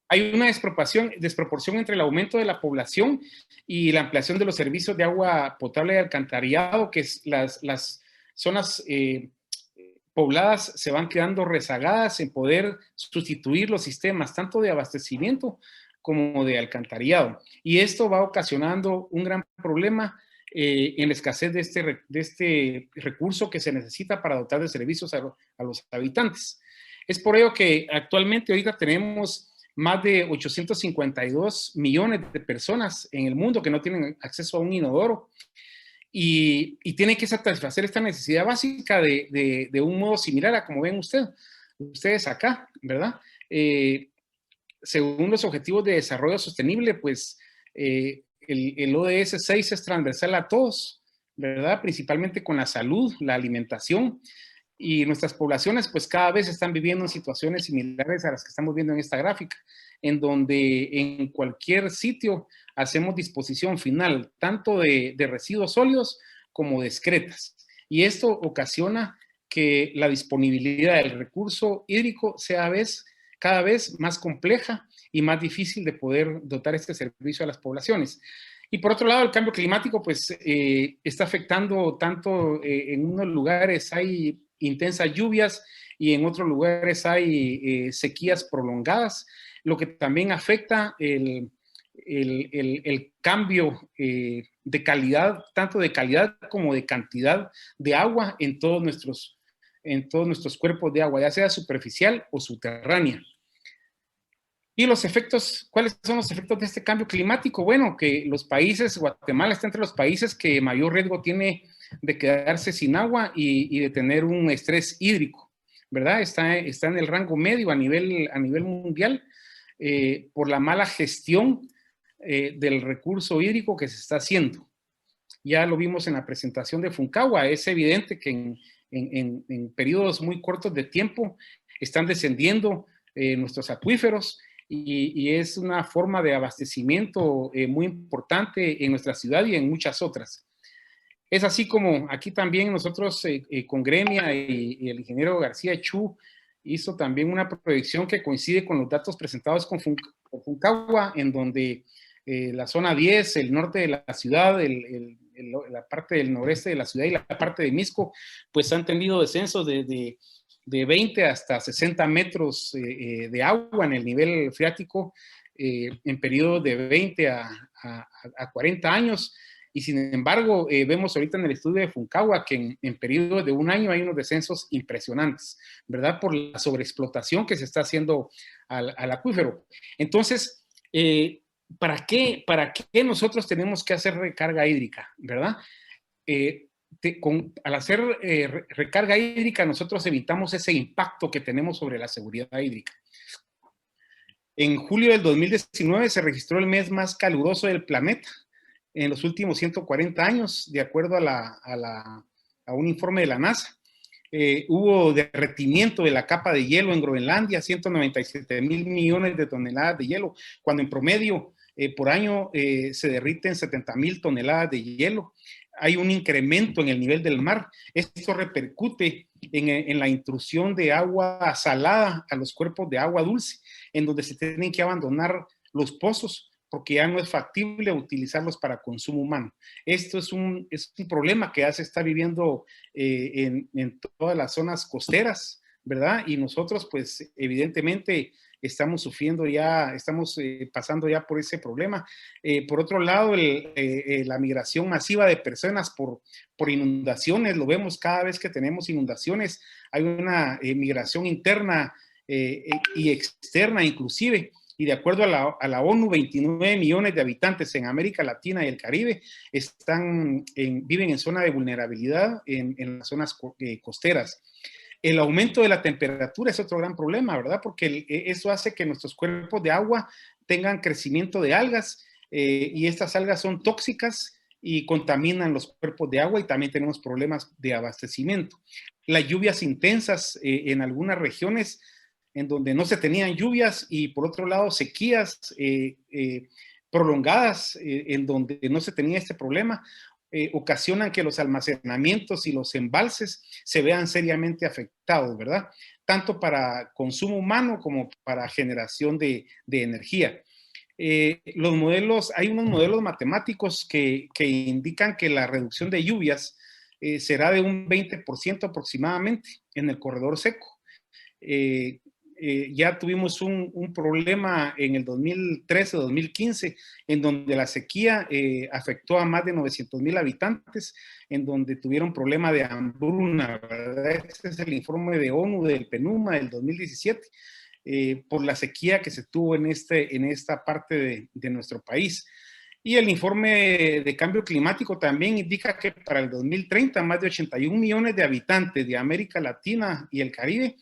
Hay una desproporción entre el aumento de la población y la ampliación de los servicios de agua potable y alcantarillado, que es las zonas pobladas se van quedando rezagadas en poder sustituir los sistemas, tanto de abastecimiento como de alcantarillado. Y esto va ocasionando un gran problema en la escasez de este recurso que se necesita para dotar de servicios a los habitantes. Es por ello que actualmente ahorita tenemos más de 852 millones de personas en el mundo que no tienen acceso a un inodoro y tienen que satisfacer esta necesidad básica de un modo similar a como ven ustedes acá, ¿verdad? Según los Objetivos de Desarrollo Sostenible, pues el ODS 6 es transversal a todos, ¿verdad? Principalmente con la salud, la alimentación, y nuestras poblaciones pues cada vez están viviendo en situaciones similares a las que estamos viendo en esta gráfica, en donde en cualquier sitio hacemos disposición final tanto de residuos sólidos como de excretas. Y esto ocasiona que la disponibilidad del recurso hídrico sea cada vez más compleja y más difícil de poder dotar este servicio a las poblaciones. Y por otro lado, el cambio climático pues está afectando tanto en unos lugares hay intensas lluvias y en otros lugares hay sequías prolongadas, lo que también afecta el cambio de calidad, tanto de calidad como de cantidad de agua en todos nuestros cuerpos de agua, ya sea superficial o subterránea. Y los efectos, ¿cuáles son los efectos de este cambio climático? Bueno, que los países, Guatemala está entre los países que mayor riesgo tiene de quedarse sin agua y de tener un estrés hídrico, ¿verdad? Está en el rango medio a nivel mundial por la mala gestión del recurso hídrico que se está haciendo. Ya lo vimos en la presentación de Funcagua, es evidente que en periodos muy cortos de tiempo están descendiendo nuestros acuíferos y es una forma de abastecimiento muy importante en nuestra ciudad y en muchas otras. Es así como aquí también nosotros con Gremia y el ingeniero García Chu hizo también una proyección que coincide con los datos presentados con Funcagua, en donde la zona 10, el norte de la ciudad, la parte del noreste de la ciudad y la parte de Misco, pues han tenido descensos de 20 hasta 60 metros de agua en el nivel freático en periodos de 20 a 40 años. Y sin embargo, vemos ahorita en el estudio de Funcagua que en periodos de un año hay unos descensos impresionantes, ¿verdad? Por la sobreexplotación que se está haciendo al acuífero. Entonces, ¿para qué nosotros tenemos que hacer recarga hídrica, verdad? Al hacer recarga hídrica, nosotros evitamos ese impacto que tenemos sobre la seguridad hídrica. En julio del 2019 se registró el mes más caluroso del planeta en los últimos 140 años, de acuerdo a un informe de la NASA. Hubo derretimiento de la capa de hielo en Groenlandia, 197,000 millones de toneladas de hielo, cuando en promedio por año se derriten 70,000 toneladas de hielo. Hay un incremento en el nivel del mar. Esto repercute en la intrusión de agua salada a los cuerpos de agua dulce, en donde se tienen que abandonar los pozos porque ya no es factible utilizarlos para consumo humano. Esto es un problema que ya se está viviendo en todas las zonas costeras, ¿verdad? Y nosotros, pues, evidentemente, estamos sufriendo ya, estamos pasando ya por ese problema. Por otro lado, la migración masiva de personas por inundaciones, lo vemos cada vez que tenemos inundaciones, hay una migración interna y externa inclusive, y de acuerdo a la ONU, 29 millones de habitantes en América Latina y el Caribe viven en zona de vulnerabilidad en las zonas costeras. El aumento de la temperatura es otro gran problema, ¿verdad? Porque eso hace que nuestros cuerpos de agua tengan crecimiento de algas y estas algas son tóxicas y contaminan los cuerpos de agua y también tenemos problemas de abastecimiento. Las lluvias intensas en algunas regiones en donde no se tenían lluvias y por otro lado sequías prolongadas en donde no se tenía este problema, ocasionan que los almacenamientos y los embalses se vean seriamente afectados, ¿verdad? Tanto para consumo humano como para generación de energía. Hay unos modelos matemáticos que indican que la reducción de lluvias será de un 20% aproximadamente en el corredor seco. Ya tuvimos un problema en el 2013-2015, en donde la sequía afectó a más de 900,000 habitantes, en donde tuvieron problema de hambruna, ¿verdad? Este es el informe de ONU del PNUMA del 2017, por la sequía que se tuvo en esta parte de nuestro país. Y el informe de cambio climático también indica que para el 2030 más de 81 millones de habitantes de América Latina y el Caribe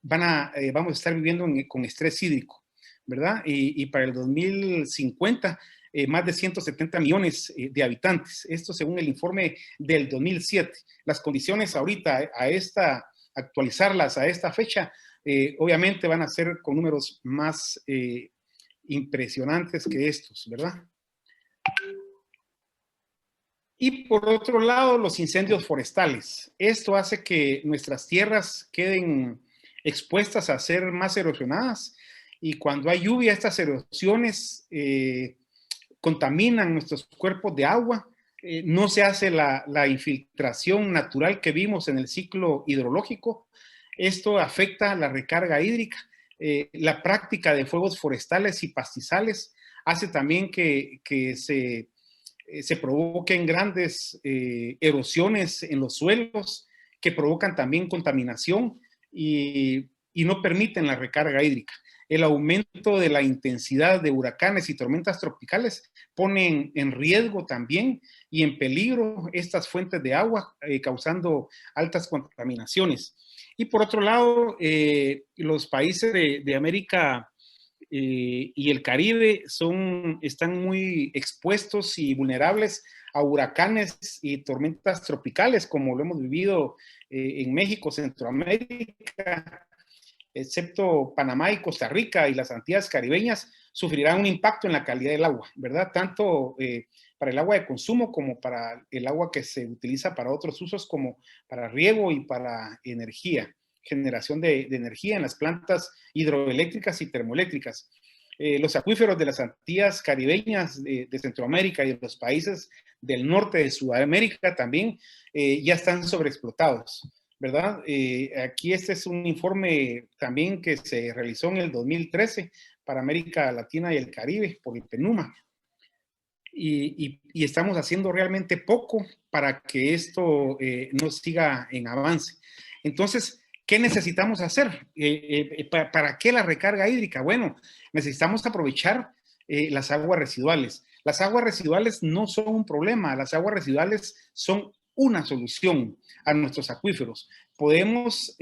vamos a estar viviendo con estrés hídrico, ¿verdad? Y para el 2050, más de 170 millones de habitantes. Esto según el informe del 2007. Las condiciones ahorita, actualizarlas a esta fecha, obviamente van a ser con números más impresionantes que estos, ¿verdad? Y por otro lado, los incendios forestales. Esto hace que nuestras tierras queden expuestas a ser más erosionadas y cuando hay lluvia, estas erosiones contaminan nuestros cuerpos de agua. No se hace la infiltración natural que vimos en el ciclo hidrológico. Esto afecta la recarga hídrica. La práctica de fuegos forestales y pastizales hace también que se provoquen grandes erosiones en los suelos que provocan también contaminación y no permiten la recarga hídrica. El aumento de la intensidad de huracanes y tormentas tropicales ponen en riesgo también y en peligro estas fuentes de agua, causando altas contaminaciones. Y por otro lado, los países de América y el Caribe están muy expuestos y vulnerables a huracanes y tormentas tropicales, como lo hemos vivido en México, Centroamérica, excepto Panamá y Costa Rica y las Antillas caribeñas, sufrirán un impacto en la calidad del agua, ¿verdad? Tanto para el agua de consumo como para el agua que se utiliza para otros usos como para riego y para energía, generación de energía en las plantas hidroeléctricas y termoeléctricas. Los acuíferos de las Antillas caribeñas de Centroamérica y de los países del norte de Sudamérica también ya están sobreexplotados, ¿verdad? Aquí este es un informe también que se realizó en el 2013 para América Latina y el Caribe por el PNUMA. Y estamos haciendo realmente poco para que esto no siga en avance. Entonces, ¿qué necesitamos hacer? ¿Para qué la recarga hídrica? Bueno, necesitamos aprovechar las aguas residuales. Las aguas residuales no son un problema, las aguas residuales son una solución a nuestros acuíferos. Podemos,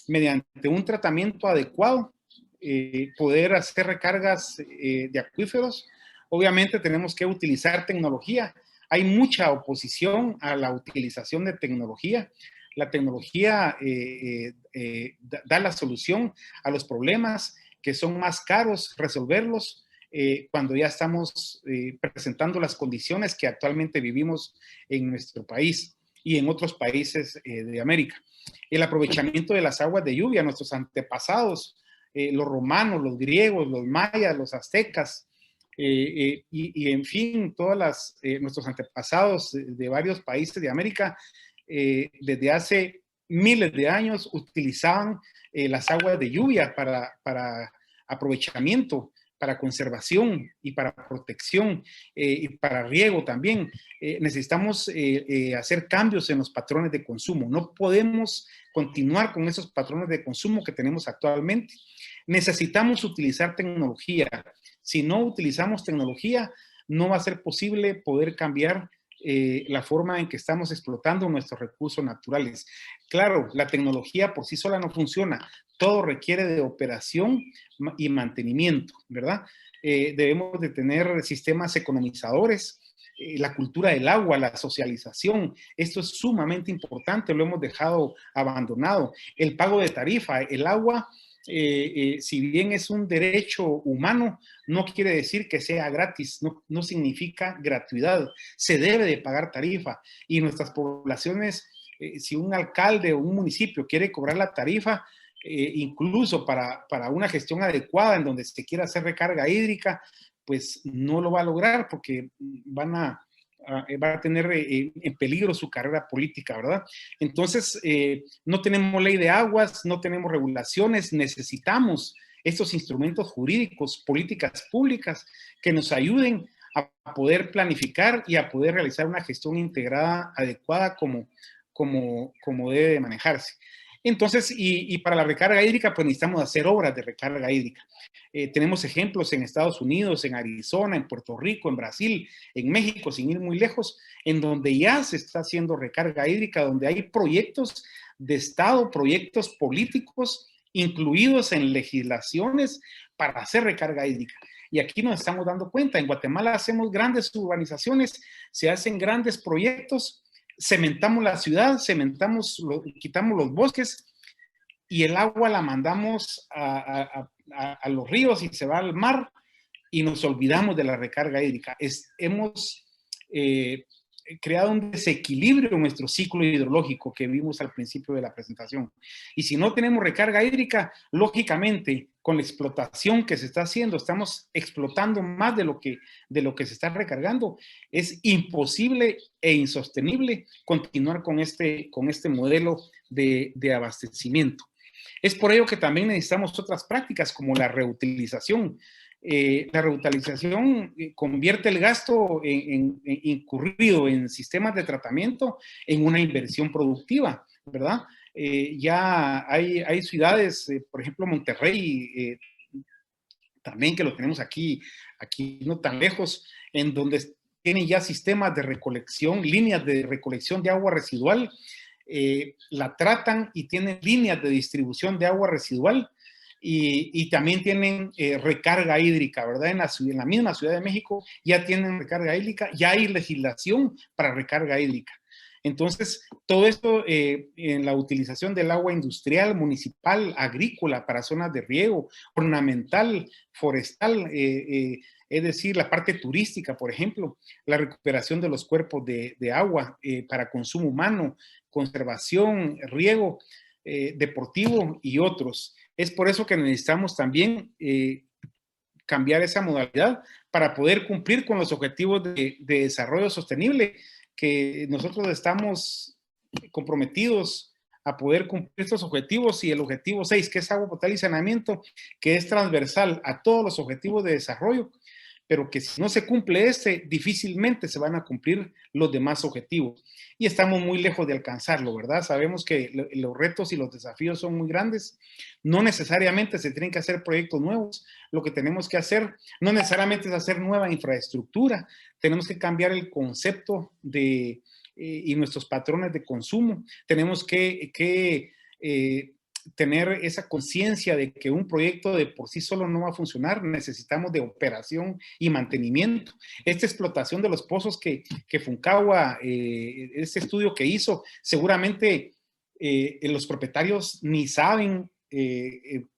mediante un tratamiento adecuado, poder hacer recargas de acuíferos. Obviamente tenemos que utilizar tecnología. Hay mucha oposición a la utilización de tecnología. La tecnología da la solución a los problemas que son más caros resolverlos cuando ya estamos presentando las condiciones que actualmente vivimos en nuestro país y en otros países de América. El aprovechamiento de las aguas de lluvia, nuestros antepasados, los romanos, los griegos, los mayas, los aztecas, y en fin, nuestros antepasados de varios países de América, desde hace miles de años utilizaban las aguas de lluvia para aprovechamiento, para conservación y para protección y para riego también. Necesitamos hacer cambios en los patrones de consumo. No podemos continuar con esos patrones de consumo que tenemos actualmente. necesitamos utilizar tecnología. Si no utilizamos tecnología, no va a ser posible poder cambiar la forma en que estamos explotando nuestros recursos naturales. Claro, la tecnología por sí sola no funciona. Todo requiere de operación y mantenimiento, ¿verdad? Debemos de tener sistemas economizadores, la cultura del agua, la socialización. Esto es sumamente importante, lo hemos dejado abandonado. El pago de tarifa, el agua, si bien es un derecho humano, no quiere decir que sea gratis, no significa gratuidad. Se debe de pagar tarifa y nuestras poblaciones, si un alcalde o un municipio quiere cobrar la tarifa, incluso para una gestión adecuada en donde se quiera hacer recarga hídrica, pues no lo va a lograr porque va a tener en peligro su carrera política, ¿verdad? Entonces, no tenemos ley de aguas, no tenemos regulaciones, necesitamos estos instrumentos jurídicos, políticas públicas que nos ayuden a poder planificar y a poder realizar una gestión integrada adecuada como debe de manejarse. Entonces, y para la recarga hídrica, pues necesitamos hacer obras de recarga hídrica. Tenemos ejemplos en Estados Unidos, en Arizona, en Puerto Rico, en Brasil, en México, sin ir muy lejos, en donde ya se está haciendo recarga hídrica, donde hay proyectos de Estado, proyectos políticos incluidos en legislaciones para hacer recarga hídrica. Y aquí nos estamos dando cuenta, en Guatemala hacemos grandes urbanizaciones, se hacen grandes proyectos, cementamos la ciudad, quitamos los bosques y el agua la mandamos a los ríos y se va al mar y nos olvidamos de la recarga hídrica. Hemos creado un desequilibrio en nuestro ciclo hidrológico que vimos al principio de la presentación. Y si no tenemos recarga hídrica, lógicamente, con la explotación que se está haciendo, estamos explotando más de lo que se está recargando. Es imposible e insostenible continuar con este modelo de abastecimiento. Es por ello que también necesitamos otras prácticas como la reutilización. La reutilización convierte el gasto incurrido en sistemas de tratamiento en una inversión productiva, ¿verdad? Ya hay ciudades, por ejemplo, Monterrey, también que lo tenemos aquí no tan lejos, en donde tienen ya sistemas de recolección, líneas de recolección de agua residual, la tratan y tienen líneas de distribución de agua residual y también tienen recarga hídrica, ¿verdad? En la misma Ciudad de México ya tienen recarga hídrica, ya hay legislación para recarga hídrica. Entonces, todo esto en la utilización del agua industrial, municipal, agrícola, para zonas de riego, ornamental, forestal, es decir, la parte turística, por ejemplo, la recuperación de los cuerpos de agua para consumo humano, conservación, riego deportivo y otros. Es por eso que necesitamos también cambiar esa modalidad para poder cumplir con los objetivos de desarrollo sostenible que nosotros estamos comprometidos a poder cumplir estos objetivos, y el objetivo 6, que es agua potable y saneamiento, que es transversal a todos los objetivos de desarrollo, pero que si no se cumple difícilmente se van a cumplir los demás objetivos. Y estamos muy lejos de alcanzarlo, ¿verdad? Sabemos que los retos y los desafíos son muy grandes. No necesariamente se tienen que hacer proyectos nuevos. Lo que tenemos que hacer no necesariamente es hacer nueva infraestructura. Tenemos que cambiar el concepto y nuestros patrones de consumo. Tenemos que tener esa conciencia de que un proyecto de por sí solo no va a funcionar, necesitamos de operación y mantenimiento. Esta explotación de los pozos que Funcagua, este estudio que hizo, seguramente los propietarios ni saben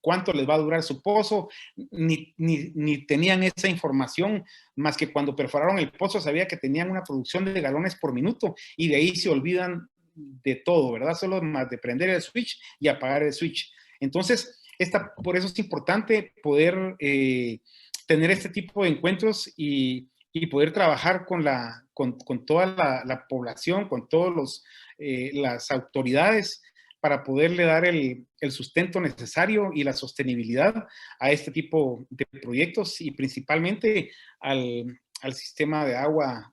cuánto les va a durar su pozo, ni tenían esa información, más que cuando perforaron el pozo sabía que tenían una producción de galones por minuto y de ahí se olvidan de todo, ¿verdad? Solo más de prender el switch y apagar el switch. Entonces, por eso es importante poder tener este tipo de encuentros y poder trabajar con toda la población, con todas las autoridades para poderle dar el sustento necesario y la sostenibilidad a este tipo de proyectos y principalmente al al sistema de agua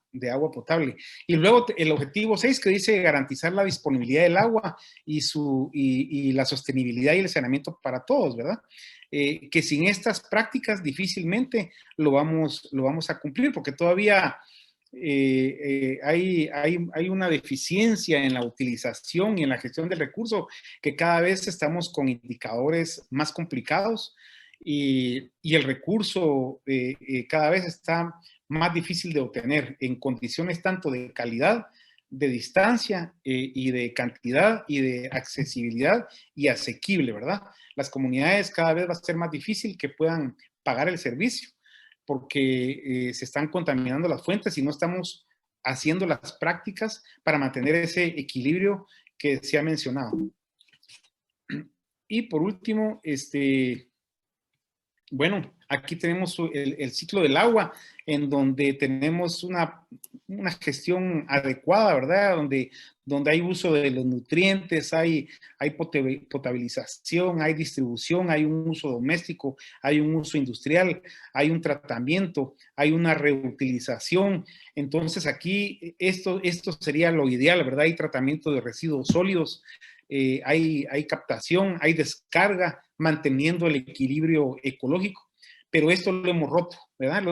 potable. Y luego el objetivo 6 que dice garantizar la disponibilidad del agua y la sostenibilidad y el saneamiento para todos, ¿verdad? Que sin estas prácticas difícilmente lo vamos a cumplir, porque todavía hay una deficiencia en la utilización y en la gestión del recurso, que cada vez estamos con indicadores más complicados y el recurso cada vez está más difícil de obtener en condiciones tanto de calidad, de distancia y de cantidad y de accesibilidad y asequible, ¿verdad? Las comunidades cada vez va a ser más difícil que puedan pagar el servicio, porque se están contaminando las fuentes y no estamos haciendo las prácticas para mantener ese equilibrio que se ha mencionado. Y por último, bueno, aquí tenemos el ciclo del agua, en donde tenemos una gestión adecuada, ¿verdad? Donde hay uso de los nutrientes, hay potabilización, hay distribución, hay un uso doméstico, hay un uso industrial, hay un tratamiento, hay una reutilización. Entonces aquí esto sería lo ideal, ¿verdad? Hay tratamiento de residuos sólidos, hay captación, hay descarga, manteniendo el equilibrio ecológico, pero esto lo hemos roto, ¿verdad?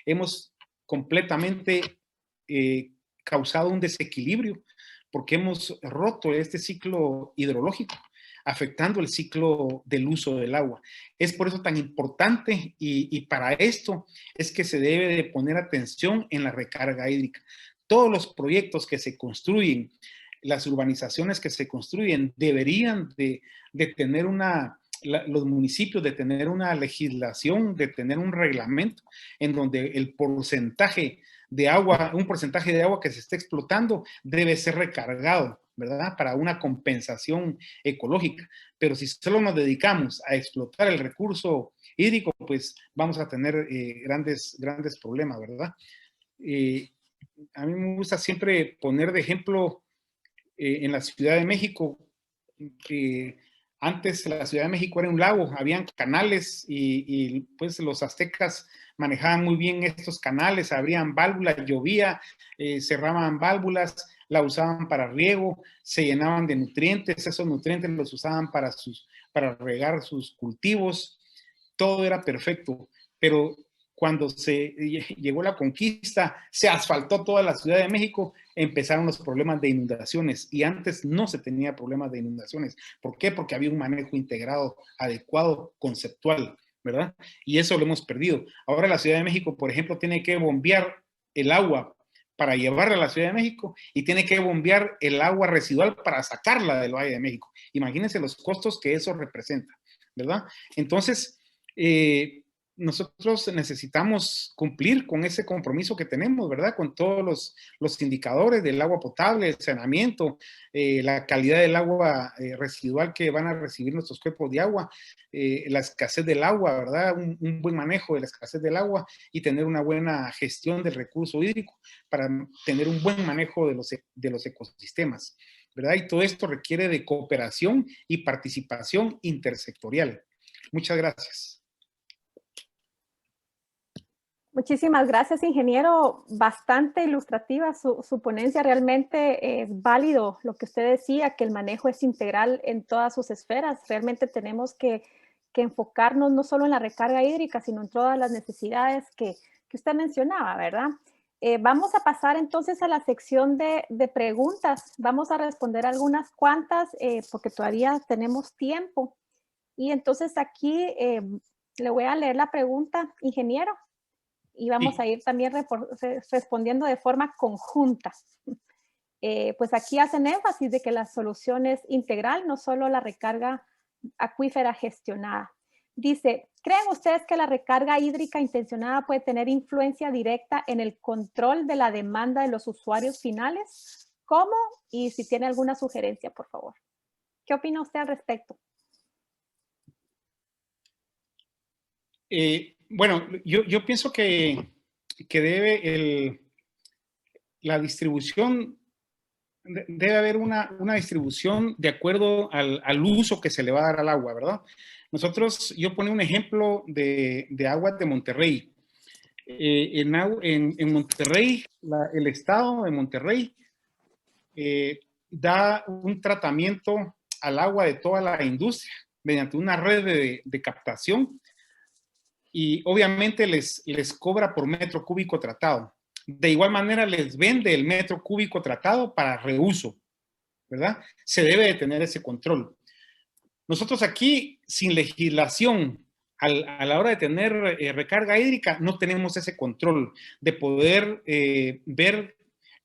Hemos completamente causado un desequilibrio, porque hemos roto este ciclo hidrológico, afectando el ciclo del uso del agua. Es por eso tan importante y para esto es que se debe de poner atención en la recarga hídrica. Todos los proyectos que se construyen, las urbanizaciones que se construyen, deberían de tener los municipios de tener una legislación, de tener un reglamento en donde el porcentaje de agua, un porcentaje de agua que se está explotando debe ser recargado, ¿verdad? Para una compensación ecológica. Pero si solo nos dedicamos a explotar el recurso hídrico, pues vamos a tener grandes problemas, ¿verdad? A mí me gusta siempre poner de ejemplo en la Ciudad de México, antes la Ciudad de México era un lago, habían canales y pues los aztecas manejaban muy bien estos canales, abrían válvulas, llovía, cerraban válvulas, la usaban para riego, se llenaban de nutrientes, esos nutrientes los usaban para regar sus cultivos, todo era perfecto, pero cuando llegó la conquista, se asfaltó toda la Ciudad de México, empezaron los problemas de inundaciones y antes no se tenía problemas de inundaciones. ¿Por qué? Porque había un manejo integrado, adecuado, conceptual, ¿verdad? Y eso lo hemos perdido. Ahora la Ciudad de México, por ejemplo, tiene que bombear el agua para llevarla a la Ciudad de México y tiene que bombear el agua residual para sacarla del Valle de México. Imagínense los costos que eso representa, ¿verdad? Entonces, nosotros necesitamos cumplir con ese compromiso que tenemos, ¿verdad? Con todos los indicadores del agua potable, el saneamiento, la calidad del agua residual que van a recibir nuestros cuerpos de agua, la escasez del agua, ¿verdad? Un buen manejo de la escasez del agua y tener una buena gestión del recurso hídrico para tener un buen manejo de los ecosistemas, ¿verdad? Y todo esto requiere de cooperación y participación intersectorial. Muchas gracias. Muchísimas gracias, ingeniero. Bastante ilustrativa su ponencia. Realmente es válido lo que usted decía, que el manejo es integral en todas sus esferas. Realmente tenemos que enfocarnos no solo en la recarga hídrica, sino en todas las necesidades que usted mencionaba, ¿verdad? Vamos a pasar entonces a la sección de preguntas. Vamos a responder algunas cuantas porque todavía tenemos tiempo. Y entonces aquí le voy a leer la pregunta, ingeniero. Y vamos a ir también respondiendo de forma conjunta. Pues aquí hacen énfasis de que la solución es integral, no solo la recarga acuífera gestionada. Dice, ¿creen ustedes que la recarga hídrica intencionada puede tener influencia directa en el control de la demanda de los usuarios finales? ¿Cómo? Y si tiene alguna sugerencia, por favor. ¿Qué opina usted al respecto? Bueno, yo pienso que debe la distribución, debe haber una distribución de acuerdo al uso que se le va a dar al agua, ¿verdad? Yo ponía un ejemplo de aguas de Monterrey. En Monterrey, el estado de Monterrey da un tratamiento al agua de toda la industria mediante una red de captación y obviamente les cobra por metro cúbico tratado. De igual manera les vende el metro cúbico tratado para reuso, ¿verdad? Se debe de tener ese control. Nosotros aquí, sin legislación, a la hora de tener recarga hídrica, no tenemos ese control de poder ver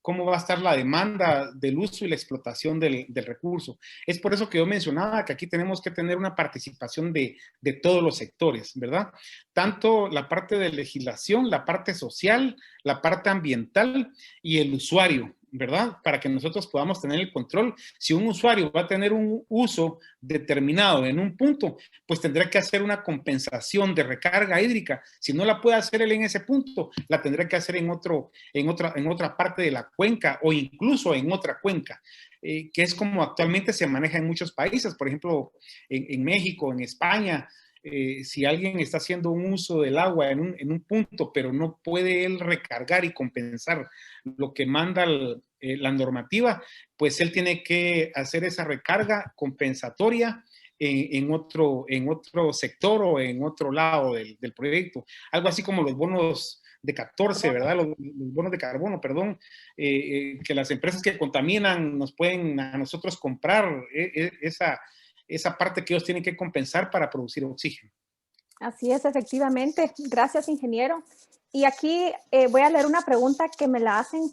cómo va a estar la demanda del uso y la explotación del recurso. Es por eso que yo mencionaba que aquí tenemos que tener una participación de todos los sectores, ¿verdad? Tanto la parte de legislación, la parte social, la parte ambiental y el usuario, ¿verdad? Para que nosotros podamos tener el control. Si un usuario va a tener un uso determinado en un punto, pues tendrá que hacer una compensación de recarga hídrica. Si no la puede hacer él en ese punto, la tendrá que hacer en otra parte de la cuenca o incluso en otra cuenca, que es como actualmente se maneja en muchos países. Por ejemplo, en México, en España, si alguien está haciendo un uso del agua en un punto, pero no puede él recargar y compensar lo que manda la normativa, pues él tiene que hacer esa recarga compensatoria en otro sector o en otro lado del proyecto. Algo así como los bonos de 14, ¿verdad? Los bonos de carbono, perdón, que las empresas que contaminan nos pueden a nosotros comprar esa parte que ellos tienen que compensar para producir oxígeno. Así es, efectivamente. Gracias, ingeniero. Y aquí voy a leer una pregunta que me la hacen,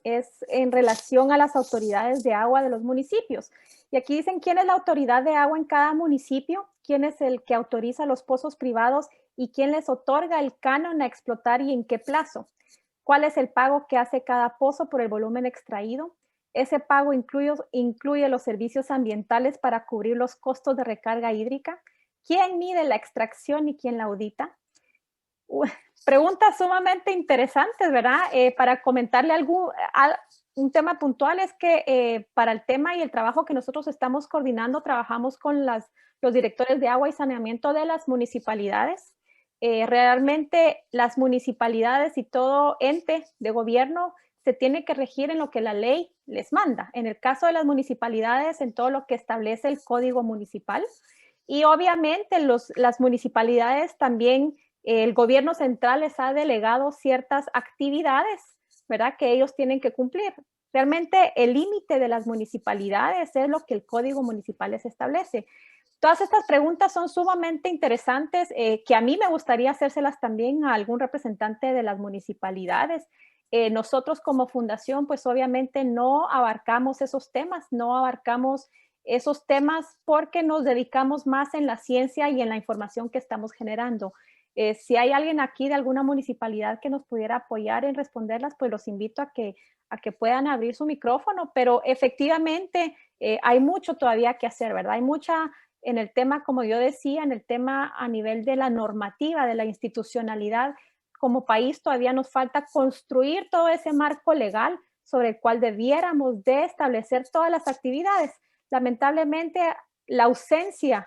es en relación a las autoridades de agua de los municipios. Y aquí dicen, ¿quién es la autoridad de agua en cada municipio? ¿Quién es el que autoriza los pozos privados? ¿Y quién les otorga el canon a explotar y en qué plazo? ¿Cuál es el pago que hace cada pozo por el volumen extraído? ¿Ese pago incluye los servicios ambientales para cubrir los costos de recarga hídrica? ¿Quién mide la extracción y quién la audita? Preguntas sumamente interesantes, ¿verdad? Para comentarle un tema puntual es que para el tema y el trabajo que nosotros estamos coordinando, trabajamos con los directores de agua y saneamiento de las municipalidades. Realmente las municipalidades y todo ente de gobierno se tiene que regir en lo que la ley les manda. En el caso de las municipalidades, en todo lo que establece el Código Municipal. Y obviamente las municipalidades también, el gobierno central les ha delegado ciertas actividades, ¿verdad? Que ellos tienen que cumplir. Realmente el límite de las municipalidades es lo que el Código Municipal les establece. Todas estas preguntas son sumamente interesantes, que a mí me gustaría hacérselas también a algún representante de las municipalidades. Nosotros como fundación, pues obviamente no abarcamos esos temas, porque nos dedicamos más en la ciencia y en la información que estamos generando. Si hay alguien aquí de alguna municipalidad que nos pudiera apoyar en responderlas, pues los invito a que puedan abrir su micrófono, pero efectivamente hay mucho todavía que hacer, ¿verdad? Hay mucha en el tema, como yo decía, en el tema a nivel de la normativa, de la institucionalidad. Como país todavía nos falta construir todo ese marco legal sobre el cual debiéramos de establecer todas las actividades. Lamentablemente, la ausencia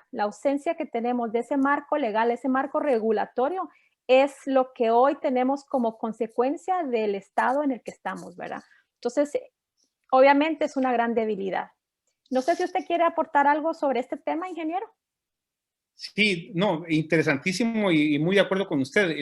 que tenemos de ese marco legal, ese marco regulatorio, es lo que hoy tenemos como consecuencia del estado en el que estamos, ¿verdad? Entonces, obviamente es una gran debilidad. No sé si usted quiere aportar algo sobre este tema, ingeniero. Sí, no, interesantísimo y muy de acuerdo con usted.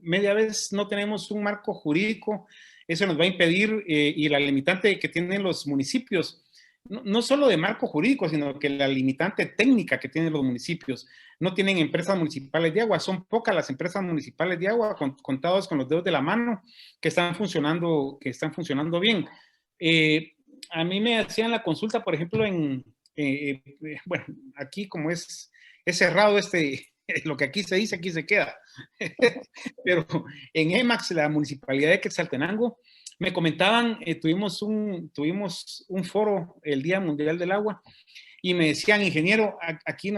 Media vez no tenemos un marco jurídico, eso nos va a impedir, y la limitante que tienen los municipios, no solo de marco jurídico, sino que la limitante técnica que tienen los municipios. No tienen empresas municipales de agua, son pocas las empresas municipales de agua, contados con los dedos de la mano, que están funcionando bien. A mí me hacían la consulta, por ejemplo, bueno, aquí como es cerrado lo que aquí se dice, aquí se queda. Pero en EMAX, la Municipalidad de Quetzaltenango, me comentaban, tuvimos un foro el Día Mundial del Agua, y me decían, ingeniero, aquí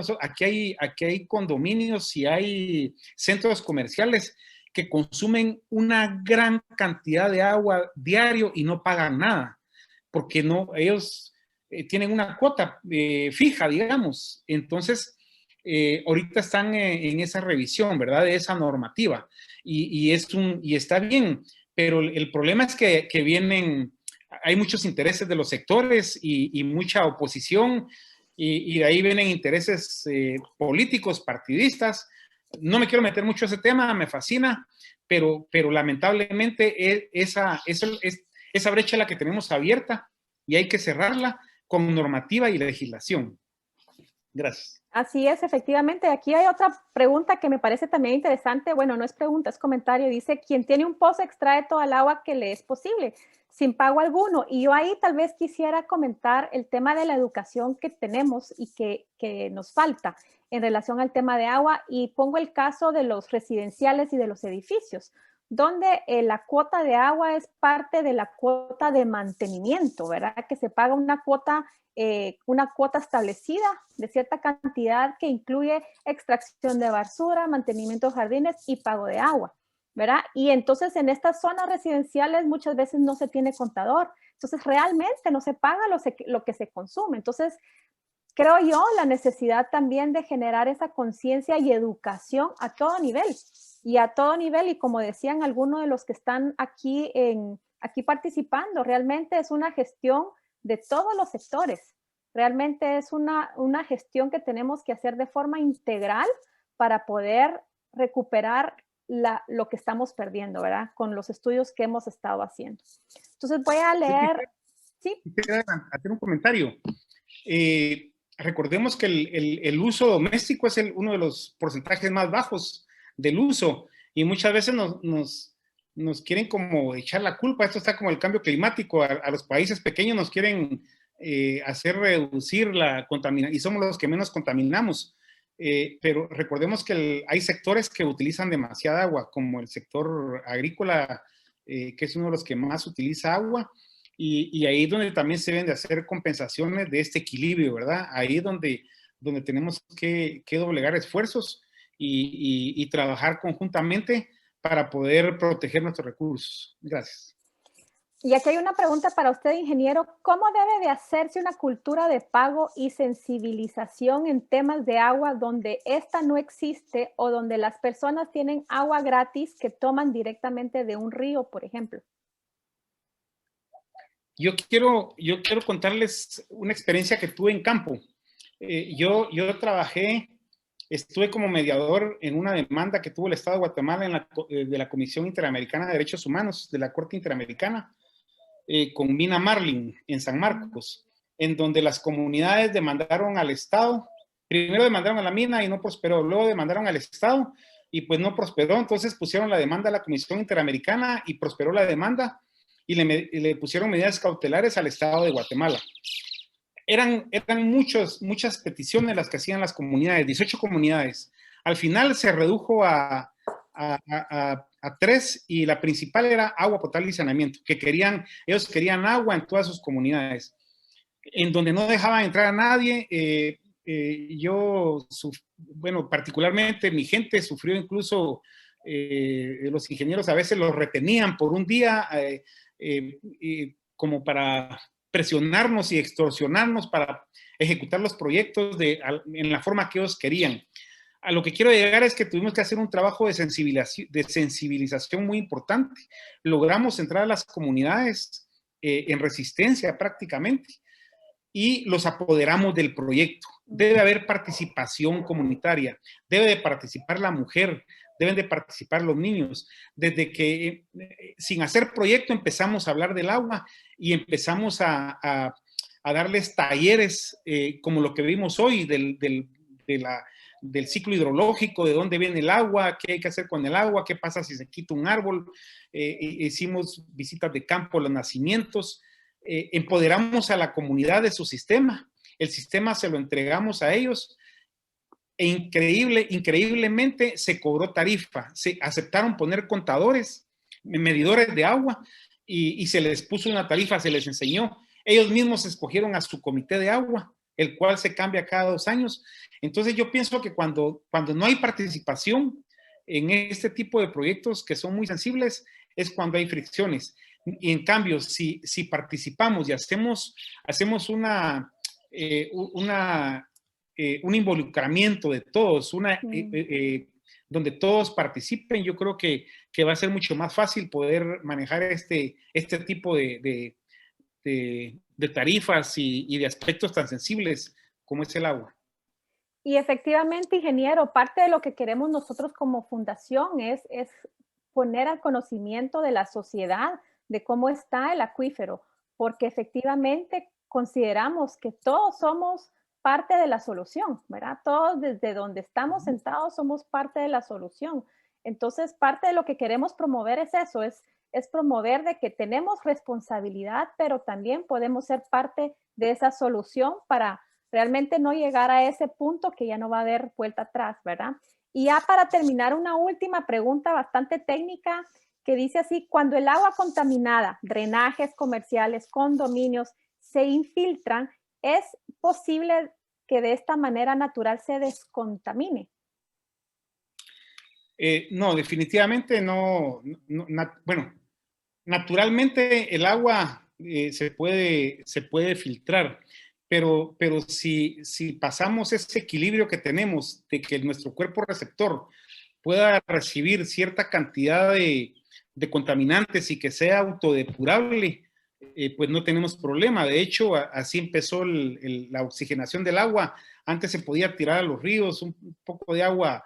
hay condominios y hay centros comerciales que consumen una gran cantidad de agua diario y no pagan nada, porque ellos tienen una cuota fija, digamos. Entonces, ahorita están en esa revisión, ¿verdad? De esa normativa. Y está bien, pero el problema es que hay muchos intereses de los sectores y mucha oposición, y de ahí vienen intereses políticos, partidistas. No me quiero meter mucho a ese tema, me fascina, pero lamentablemente esa brecha la que tenemos abierta y hay que cerrarla con normativa y legislación. Gracias. Así es, efectivamente. Aquí hay otra pregunta que me parece también interesante. Bueno, no es pregunta, es comentario. Dice, quien tiene un pozo extrae toda el agua que le es posible, sin pago alguno. Y yo ahí tal vez quisiera comentar el tema de la educación que tenemos y que nos falta en relación al tema de agua. Y pongo el caso de los residenciales y de los edificios, donde la cuota de agua es parte de la cuota de mantenimiento, ¿verdad? Que se paga una cuota establecida de cierta cantidad que incluye extracción de basura, mantenimiento de jardines y pago de agua, ¿verdad? Y entonces en estas zonas residenciales muchas veces no se tiene contador, entonces realmente no se paga lo que se consume. Entonces, creo yo la necesidad también de generar esa conciencia y educación a todo nivel, y como decían algunos de los que están aquí participando, realmente es una gestión de todos los sectores. Realmente es una gestión que tenemos que hacer de forma integral para poder recuperar lo que estamos perdiendo, ¿verdad? Con los estudios que hemos estado haciendo. Entonces voy a leer. ¿Sí? Quisiera hacer un comentario. Recordemos que el uso doméstico es uno de los porcentajes más bajos del uso, y muchas veces nos quieren como echar la culpa. Esto está como el cambio climático. A los países pequeños nos quieren hacer reducir la contaminación, y somos los que menos contaminamos. Pero recordemos que hay sectores que utilizan demasiada agua, como el sector agrícola, que es uno de los que más utiliza agua. Y ahí es donde también se deben de hacer compensaciones de este equilibrio, ¿verdad? Ahí es donde tenemos que doblegar esfuerzos y trabajar conjuntamente para poder proteger nuestros recursos. Gracias. Y aquí hay una pregunta para usted, ingeniero. ¿Cómo debe de hacerse una cultura de pago y sensibilización en temas de agua donde esta no existe o donde las personas tienen agua gratis que toman directamente de un río, por ejemplo? Yo quiero contarles una experiencia que tuve en campo. Yo estuve como mediador en una demanda que tuvo el Estado de Guatemala de la Comisión Interamericana de Derechos Humanos, de la Corte Interamericana, con Mina Marlin en San Marcos, en donde las comunidades demandaron al Estado. Primero demandaron a la mina y no prosperó, luego demandaron al Estado y pues no prosperó. Entonces pusieron la demanda a la Comisión Interamericana y prosperó la demanda, y le pusieron medidas cautelares al Estado de Guatemala. Eran muchas peticiones las que hacían las comunidades, 18 comunidades. Al final se redujo a 3, y la principal era agua potable y saneamiento, ellos querían agua en todas sus comunidades, en donde no dejaban entrar a nadie. Particularmente mi gente sufrió, incluso los ingenieros a veces los retenían por un día, como para presionarnos y extorsionarnos para ejecutar los proyectos en la forma que ellos querían. A lo que quiero llegar es que tuvimos que hacer un trabajo de sensibilización muy importante. Logramos entrar a las comunidades en resistencia prácticamente, y los apoderamos del proyecto. Debe haber participación comunitaria, debe de participar la mujer, deben de participar los niños. Desde que sin hacer proyecto empezamos a hablar del agua y empezamos a darles talleres como lo que vimos hoy del ciclo hidrológico, de dónde viene el agua, qué hay que hacer con el agua, qué pasa si se quita un árbol. Hicimos visitas de campo a los nacimientos, empoderamos a la comunidad de su sistema, el sistema se lo entregamos a ellos, e increíblemente se cobró tarifa, se aceptaron poner contadores, medidores de agua, y se les puso una tarifa, se les enseñó. Ellos mismos escogieron a su comité de agua, el cual se cambia cada 2 años. Entonces yo pienso que cuando no hay participación en este tipo de proyectos que son muy sensibles, es cuando hay fricciones. Y en cambio, si participamos y hacemos una un involucramiento de todos, donde todos participen, yo creo que va a ser mucho más fácil poder manejar este tipo de tarifas y de aspectos tan sensibles como es el agua. Y efectivamente, ingeniero, parte de lo que queremos nosotros como fundación es poner al conocimiento de la sociedad de cómo está el acuífero, porque efectivamente consideramos que todos somos parte de la solución, ¿verdad? Todos desde donde estamos sentados somos parte de la solución. Entonces, parte de lo que queremos promover es eso, es promover de que tenemos responsabilidad, pero también podemos ser parte de esa solución para realmente no llegar a ese punto que ya no va a haber vuelta atrás, ¿verdad? Y ya para terminar, una última pregunta bastante técnica que dice así, cuando el agua contaminada, drenajes comerciales, condominios, se infiltran, ¿es posible que de esta manera natural se descontamine? No, definitivamente no, bueno, naturalmente el agua se puede filtrar, pero si pasamos ese equilibrio que tenemos de que nuestro cuerpo receptor pueda recibir cierta cantidad de contaminantes y que sea autodepurable, pues no tenemos problema. De hecho, así empezó la oxigenación del agua. Antes se podía tirar a los ríos un poco de agua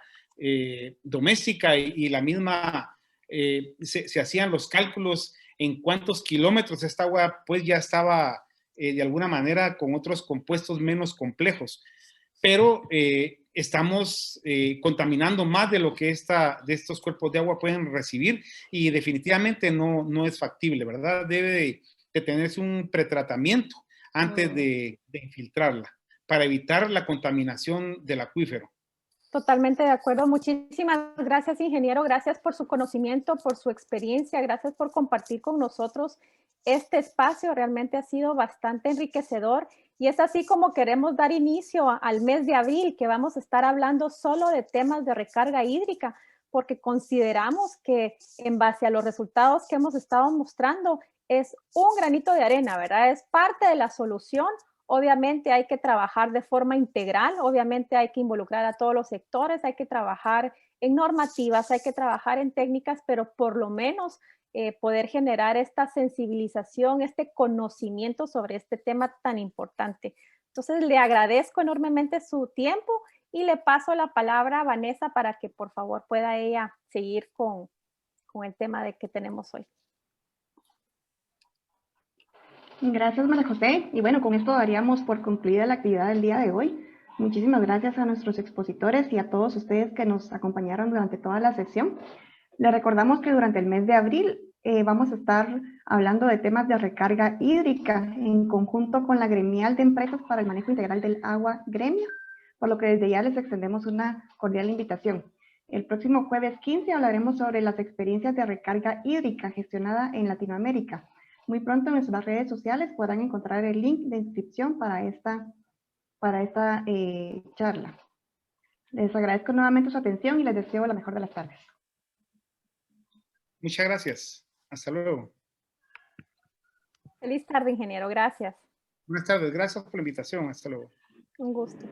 doméstica y la misma, se hacían los cálculos en cuántos kilómetros esta agua pues ya estaba de alguna manera con otros compuestos menos complejos. Pero estamos contaminando más de lo que de estos cuerpos de agua pueden recibir y definitivamente no es factible, ¿verdad? Debe de tenerse un pretratamiento antes de infiltrarla para evitar la contaminación del acuífero. Totalmente de acuerdo. Muchísimas gracias, ingeniero. Gracias por su conocimiento, por su experiencia. Gracias por compartir con nosotros este espacio. Realmente ha sido bastante enriquecedor. Y es así como queremos dar inicio al mes de abril, que vamos a estar hablando solo de temas de recarga hídrica, porque consideramos que en base a los resultados que hemos estado mostrando, es un granito de arena, ¿verdad? Es parte de la solución. Obviamente hay que trabajar de forma integral, obviamente hay que involucrar a todos los sectores, hay que trabajar en normativas, hay que trabajar en técnicas, pero por lo menos poder generar esta sensibilización, este conocimiento sobre este tema tan importante. Entonces, le agradezco enormemente su tiempo y le paso la palabra a Vanessa para que por favor pueda ella seguir con el tema de que tenemos hoy. Gracias, María José. Y bueno, con esto daríamos por concluida la actividad del día de hoy. Muchísimas gracias a nuestros expositores y a todos ustedes que nos acompañaron durante toda la sesión. Les recordamos que durante el mes de abril vamos a estar hablando de temas de recarga hídrica en conjunto con la Gremial de Empresas para el Manejo Integral del Agua, Gremio, por lo que desde ya les extendemos una cordial invitación. El próximo jueves 15 hablaremos sobre las experiencias de recarga hídrica gestionada en Latinoamérica. Muy pronto en nuestras redes sociales podrán encontrar el link de inscripción para esta charla. Les agradezco nuevamente su atención y les deseo la mejor de las tardes. Muchas gracias. Hasta luego. Feliz tarde, ingeniero. Gracias. Buenas tardes. Gracias por la invitación. Hasta luego. Un gusto.